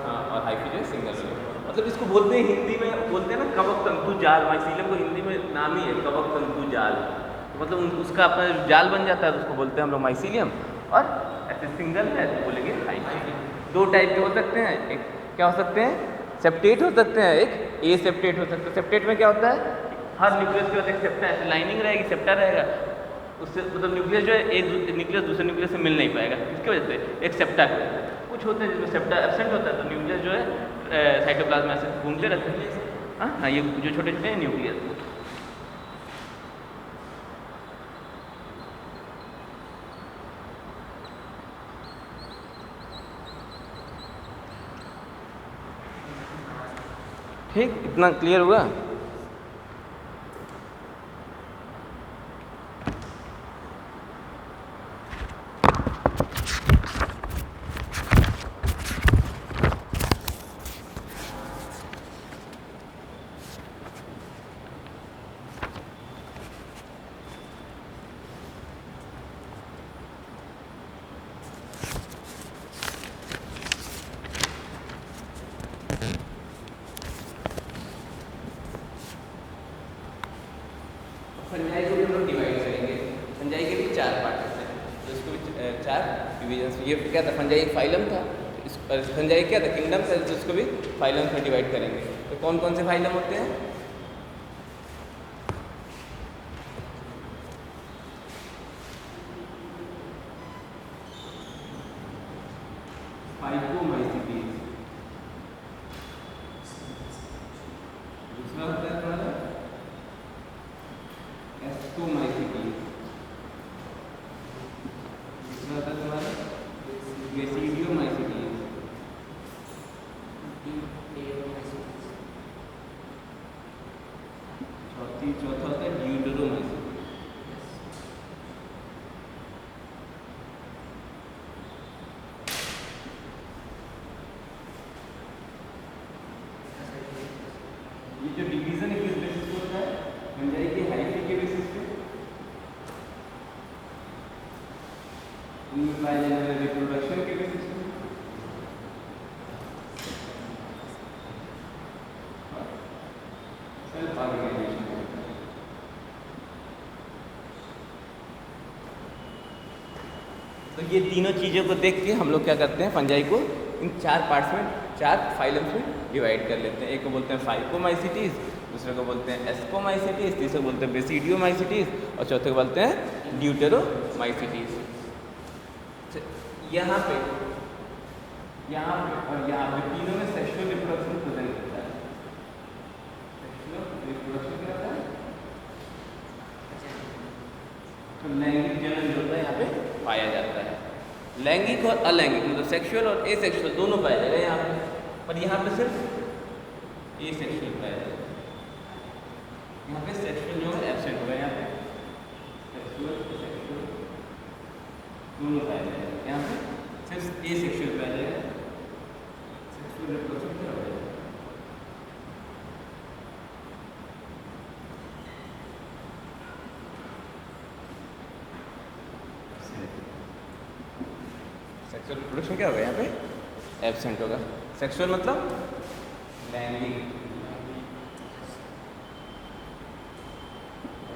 हाँ, और हाइफी जो है सिंगल वाले। मतलब इसको बोलते हैं, हिंदी में बोलते हैं ना कवक तंतु जाल। माइसीलियम को हिंदी में नाम ही है कवक तंतु जाल। तो मतलब उसका अपना जाल बन जाता है तो उसको बोलते हैं हम लोग माइसीलियम। और ऐसे सिंगल है तो बोलेंगे हाइफी। दो टाइप के हो सकते हैं, एक क्या हो सकते हैं? सेप्टेट हो सकते हैं, एक ए सेप्टेट हो सकता है। सेप्टेट में क्या होता है? हर न्यूक्लियस के बाद एक सेप्टा, ऐसे लाइनिंग रहेगी, सेप्टा रहेगा। उससे मतलब न्यूक्लियस जो है एक न्यूक्लियस दूसरे न्यूक्लियस से मिल नहीं पाएगा, इसकी वजह से एक सेप्टा की वजह से। कुछ होते हैं जिसमें सेप्टा एब्सेंट होता है तो न्यूक्लियस जो है साइटोप्लाज्म में ऐसे घूमते रहते हैं। हाँ, ये जो छोटे छोटे हैं न्यूक्लियस। ठीक, इतना क्लियर हुआ? फंजाई को भी हम लोग डिवाइड करेंगे। फंजाई के भी 4 पार्ट्स हैं, तो इसको भी 4 डिवीजन। ये क्या था? फंजाई एक फाइलम था, इस फंजाई क्या था? किंगडम था, तो इसको भी फाइलम में डिवाइड करेंगे। तो कौन कौन से फाइलम होते हैं? फाइकोमाइसीटीज, चौथा होता है ड्यूटेरोमाइसिस। ये जो डिवीजन है किस बेसिस पे होता है? फंजाई की हाइफी के बेसिस पे, उनमें पाए जाने वाले रिप्रोडक्शन के बेसिस पे, सेल्फ ऑर्गेनाइजेशन। तो ये तीनों चीज़ों को देख के हम लोग क्या करते हैं, फंजाई को इन 4 पार्ट्स में, 4 फाइलम्स में डिवाइड कर लेते हैं। एक को बोलते हैं फाइकोमाइसिटीज, दूसरे को बोलते हैं एस्कोमाइसिटीज, तीसरे को बोलते हैं बेसिडियोमाइसिटीज और चौथे को बोलते हैं ड्यूटेरोमाइसिटीज। यहाँ पे और यहाँ पे तीनों में सेक्सुअल रिप्रोडक्शन प्रेजेंट होता है। सेक्सुअल रिप्रोडक्शन क्या होता है? तो लैंगिक जनन जो होता है यहाँ पे पाया जाता है। लैंगिक और अलैंगिक मतलब सेक्सुअल और एसेक्सुअल दोनों पाया जाएगा यहाँ पे, पर यहाँ पे सिर्फ एसेक्सुअल पाया जाएगा। यहाँ पे सेक्सुअल जो है एब्सेंट होगा, यहाँ पे सेक्सुअल एसेक्सुअल दोनों पाया जाएगा। यहाँ पे सिर्फ एसेक्सुअल पाया जाएगा। सेक्सुअल रिप्रोडक्शन क्या हो जाएगा? सेक्सुअल रिप्रोडक्शन क्या होगा? यहाँ पे एब्सेंट होगा। सेक्सुअल मतलब लैंगिक,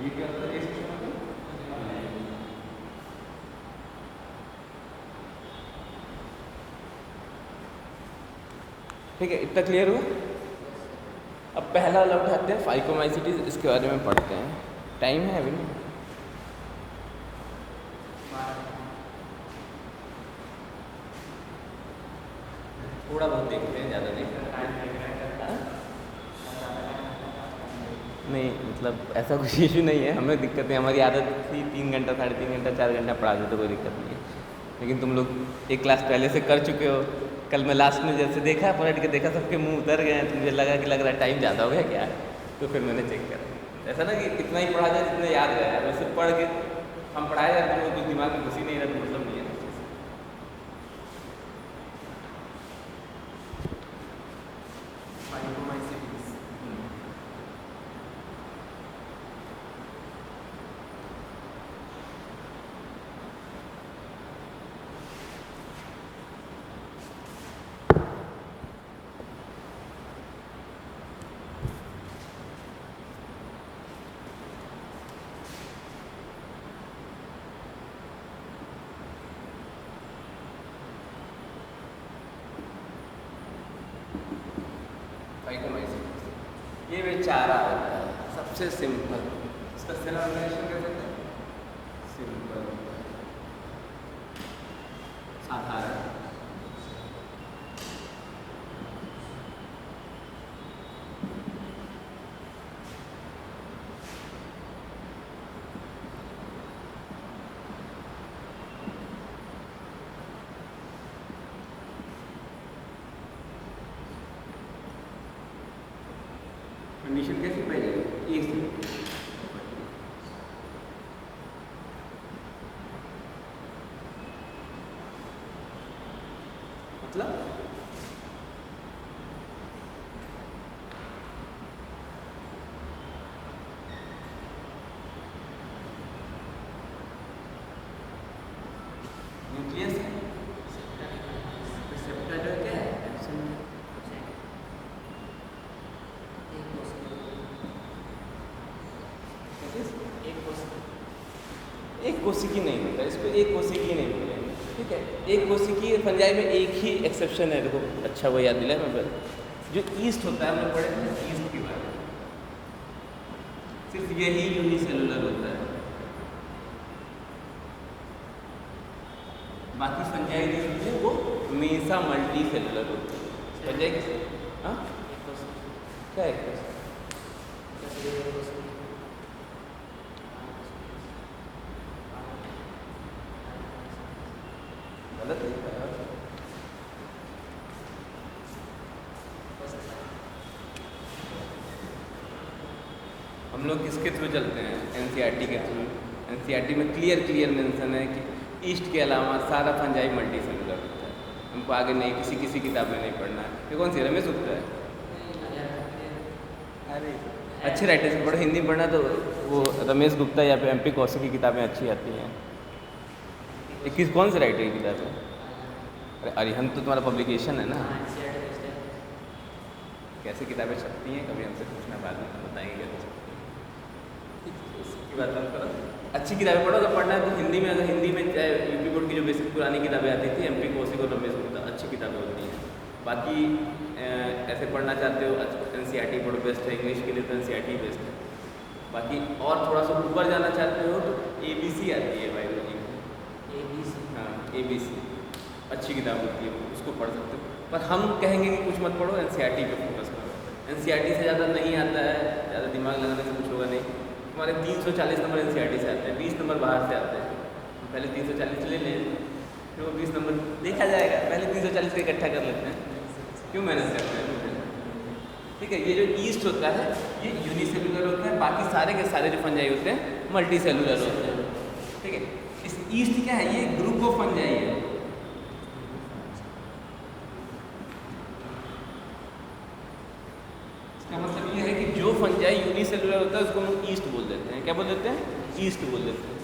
ये क्या होता है? ठीक है, इतना क्लियर हुआ? अब पहला वाला उठाते हैं फाइकोमाइसिटीज, इसके बारे में पढ़ते हैं। टाइम है अभी ना? थोड़ा बहुत देखते हैं, ज़्यादा देखते हैं नहीं, मतलब ऐसा कुछ इशू नहीं है, हमें दिक्कत है। हमारी आदत थी 3 घंटा 3.5 घंटा 4 घंटा पढ़ा दे तो कोई दिक्कत नहीं है, लेकिन तुम लोग एक क्लास पहले से कर चुके हो। कल मैं लास्ट में जैसे देखा, पलट के देखा सबके मुंह उतर गए हैं, तो मुझे लगा कि लग रहा है टाइम ज़्यादा हो गया क्या, तो फिर मैंने चेक करा। ऐसा ना कि इतना ही पढ़ा जाए जितना याद रहा है, वैसे पढ़ के हम पढ़ाए जाते हैं, कुछ दिमाग में घुस ही नहीं रहा, तो मतलब नहीं है। ये बेचारा होता है सबसे सिंपल, इसका सेल ऑर्गेनाइजेशन क्या कहते हैं? सिंपल, साधारण। कंडीशन कैसी पाई जाएगी? ए से मतलब न्यूक्लियस है, रिसेप्टर जो क्या है? एक कोशिकी नहीं होता, इसको एक कोशिकी नहीं बोलेंगे, ठीक है। एक कोशिकी फंजाई में एक ही एक्सेप्शन है, देखो अच्छा वो याद दिलाया मैं, जो ईस्ट होता है, हमने पढ़े थे ईस्ट के बारे में, सिर्फ यही यूनिसेलुलर होता है। बाकी फंजाई जो होते हैं वो हमेशा मल्टी सेलुलर होते हैं। फंजाई किसे? हाँ क्या है? गलत है। हम लोग किसके थ्रू चलते हैं? एनसीईआरटी के थ्रू। एनसीईआरटी में क्लियर मेंशन है कि ईस्ट के अलावा सारा फंजाई मल्टी सेलुलर होता है। हमको आगे नहीं किसी किताब में नहीं पढ़ना है। ये कौन सी रमेश गुप्ता है? अरे अच्छे राइटर से पढ़ो, हिंदी में पढ़ना तो वो रमेश गुप्ता या फिर एमपी कौशिक की किताबें अच्छी आती हैं। ये कौन से राइटर की किताब है? अरे अरिहंत तो तुम्हारा पब्लिकेशन है ना। कैसे किताबें छपती हैं कभी हमसे पूछना, बाद में बताएंगे कैसे इसकी बात करो। अच्छी किताबें पढ़ो। अगर पढ़ना है तो हिंदी में, अगर हिंदी में चाहे यूपी बोर्ड की जो बेसिक पुरानी किताबें आती थी एमपी कौशिक और रमेश गुप्ता, अच्छी किताबें होती हैं। बाकी ऐसे पढ़ना चाहते हो एनसीईआरटी पढ़ो, बेस्ट है। इंग्लिश के लिए तो एनसीईआरटी बेस्ट है। बाकी और थोड़ा सा ऊपर जाना चाहते हो तो एबीसी आती है बायोलॉजी की। एबीसी, हाँ एबीसी अच्छी किताब होती है, उसको पढ़ सकते हो। पर हम कहेंगे कि कुछ मत पढ़ो, एनसीईआरटी पे फोकस करो। एनसीईआरटी से ज़्यादा नहीं आता है, ज़्यादा दिमाग लगाने से कुछ होगा नहीं। हमारे 340 नंबर एनसीईआरटी से आते हैं, 20 नंबर बाहर से आते हैं। पहले 340 ले लें, फिर वो 20 नंबर देखा जाएगा। पहले 340 का इकट्ठा कर लेते हैं, क्यों मेहनत करते हैं? ठीक है। ये जो ईस्ट होता है ये यूनिसेलुलर होता है, बाकी सारे के सारे जो फंजाई होते हैं मल्टी सेलुलर होते हैं। ठीक है। इस ईस्ट क्या है? ये ग्रुप ऑफ फंजाई है। इसका मतलब ये है कि जो फंजाई यूनिसेलुलर होता है उसको हम लोग ईस्ट बोल देते हैं। क्या बोल देते हैं? ईस्ट बोल देते हैं।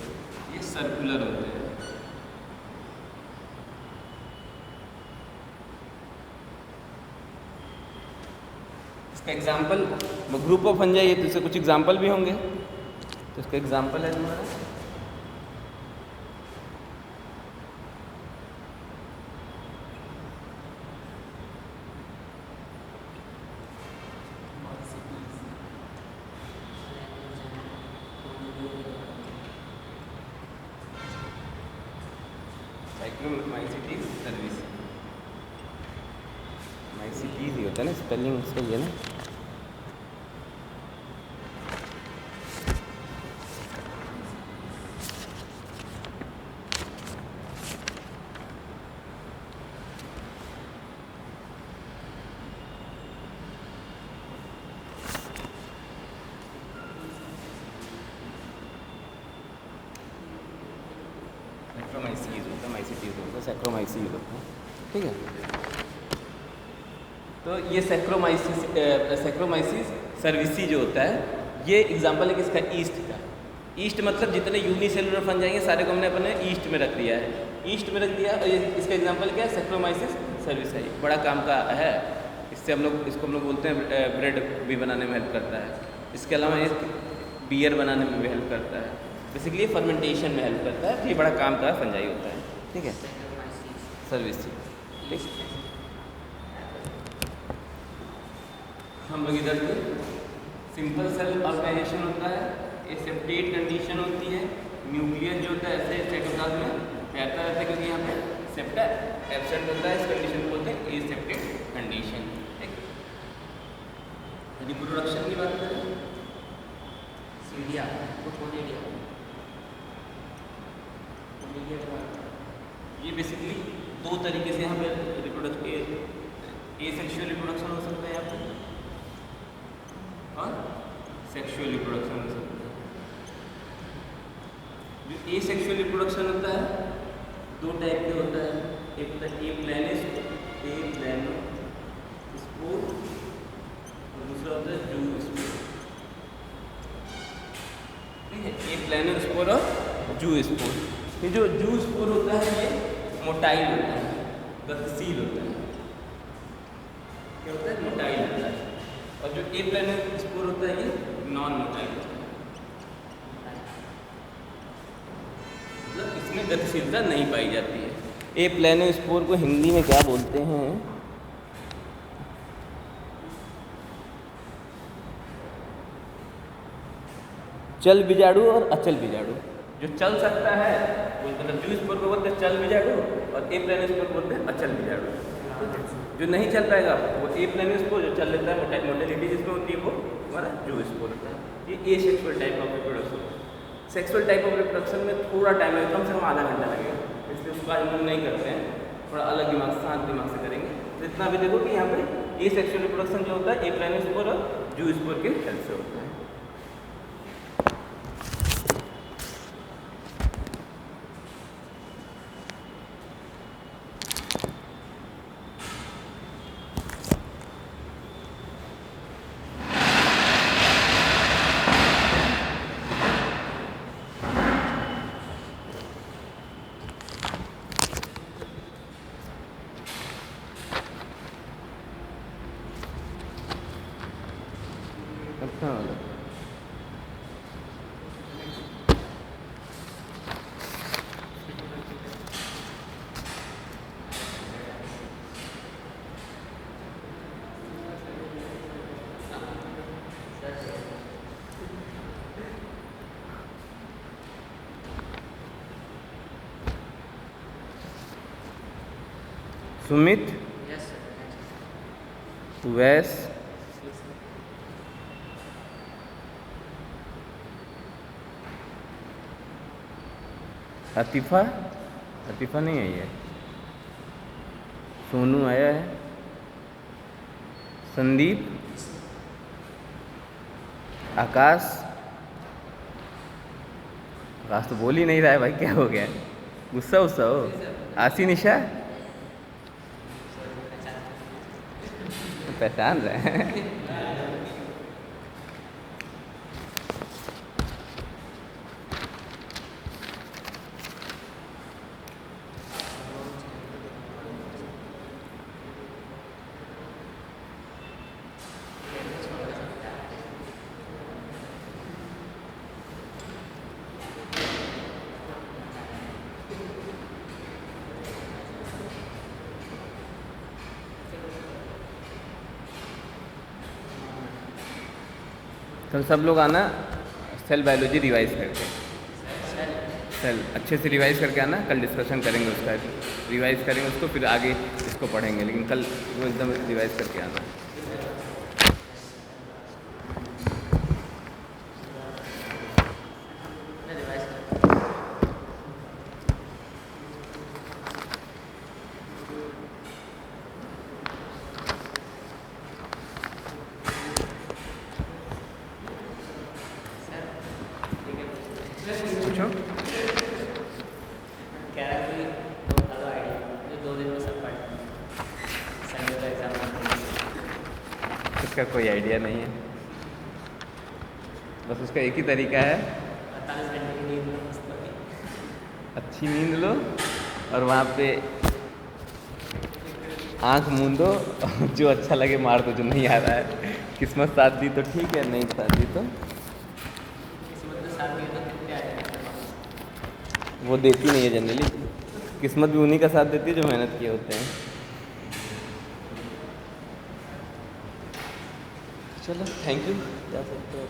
ये सर्कुलर होते हैं। इसका एग्जाम्पल ग्रुप ऑफ फंजाई है तो इससे कुछ एग्जाम्पल भी होंगे। तो इसका एग्जाम्पल है तुम्हारा साइक्लोमाइसीटीज सर्विस। माइसीटीज ही होता है ना, स्पेलिंग सही है ना। सैक्रोमाइसीज होता है। ठीक है। तो ये सैक्रोमाइसिस सर्विसी जो होता है ये एग्जाम्पल है किसका? ईस्ट का। ईस्ट मतलब जितने यूनिसेलुलर फंजाई हैं सारे को हमने अपने ईस्ट में रख दिया है। ईस्ट में रख दिया और ये इसका एग्जाम्पल क्या है? Saccharomyces cerevisiae. बड़ा काम का है। इससे हम लोग इसको हम लोग बोलते हैं ब्रेड भी बनाने में हेल्प करता है। इसके अलावा ये बियर बनाने में भी हेल्प करता है। बेसिकली फर्मेंटेशन में हेल्प करता है। तो ये बड़ा काम का फंजाई होता है। ठीक है। सर्विसी। ठीक। हम लोग इधर की सिंपल सेल ऑर्गेनाइजेशन होता है, एसेप्टेट कंडीशन होती है। न्यूक्लियस जो होता है ऐसे साइटोप्लाज्म में रहता रहता है क्योंकि यहाँ पे सेप्टा एब्सेंट होता है। इस कंडीशन को बोलते हैं एसेप्टेट कंडीशन। ठीक। रिप्रोडक्शन की बात करें, सीडिया कुछ होने दिया, ये बेसिकली दो तरीके से यहाँ पे रिप्रोडक्शन, एसेक्सुअल रिप्रोडक्शन हो सकता है यहाँ पे और सेक्सुअल रिप्रोडक्शन हो सकता है। जो एसेक्सुअल रिप्रोडक्शन होता है दो टाइप के होता है। एक होता है प्लानो स्पोर और दूसरा होता है जू स्पोर। ठीक है। प्लानो स्पोर और जू स्पोर। ये जो जू स्पोर होता है ये मोटाइल होता है, गतिशील होता है। क्या होता है? मोटाइल होता है। और जो प्लानो स्पोर होता है ये नॉन मोटाइल होता है, मतलब इसमें गतिशीलता नहीं पाई जाती है। प्लानो स्पोर को हिंदी में क्या बोलते हैं? चल बिजाड़ू और अचल बिजाड़ू। जो चल सकता है वो मतलब जू स्पोर को बोलते हैं चल बिजाड़ू और प्लानो स्पोर बोलते हैं अचल बिजाड़ू। जो नहीं चल पाएगा वो प्लानो स्पोर, जो चल लेता है मोटेलिटी जिसमें होती है वो हमारा जू स्पोर होता है। ये asexual type of reproduction. Sexual type of reproduction में थोड़ा टाइम लगेगा, कम से कम आधा घंटा लगेगा, इसलिए उसको आज हम लोग नहीं करते हैं। थोड़ा अलग दिमाग, शांत दिमाग से करेंगे। तो इतना भी देखो कि यहाँ पे ये सेक्सुअल रिप्रोडक्शन जो होता है एप्लानोस्पोर और जूस्पोर के हेल्प से होता है। अच्छा सुमित वैस अतीफ़ा अतीफ़ा नहीं आई है, सोनू आया है, संदीप, आकाश आकाश तो बोल ही नहीं रहा है भाई, क्या हो गया है, गुस्सा गुस्सा हो, आसी निशा पहचान रहे हैं तो सब लोग आना सेल बायोलॉजी रिवाइज करके, सेल अच्छे से रिवाइज करके आना, कल डिस्कशन करेंगे उसका, रिवाइज करेंगे उसको फिर आगे इसको पढ़ेंगे, लेकिन कल वो एकदम रिवाइज करके आना। पूछो उसका कोई आइडिया नहीं है, बस उसका एक ही तरीका है, अच्छी नींद लो और वहाँ पे आंख मूंदो जो अच्छा लगे मार दो, जो नहीं आ रहा है, किस्मत साथ दी तो ठीक है, नहीं साथ दी तो वो देती नहीं है जनरली, किस्मत भी उन्हीं का साथ देती है जो मेहनत किए होते हैं। चलो थैंक यू, जा सकते हो।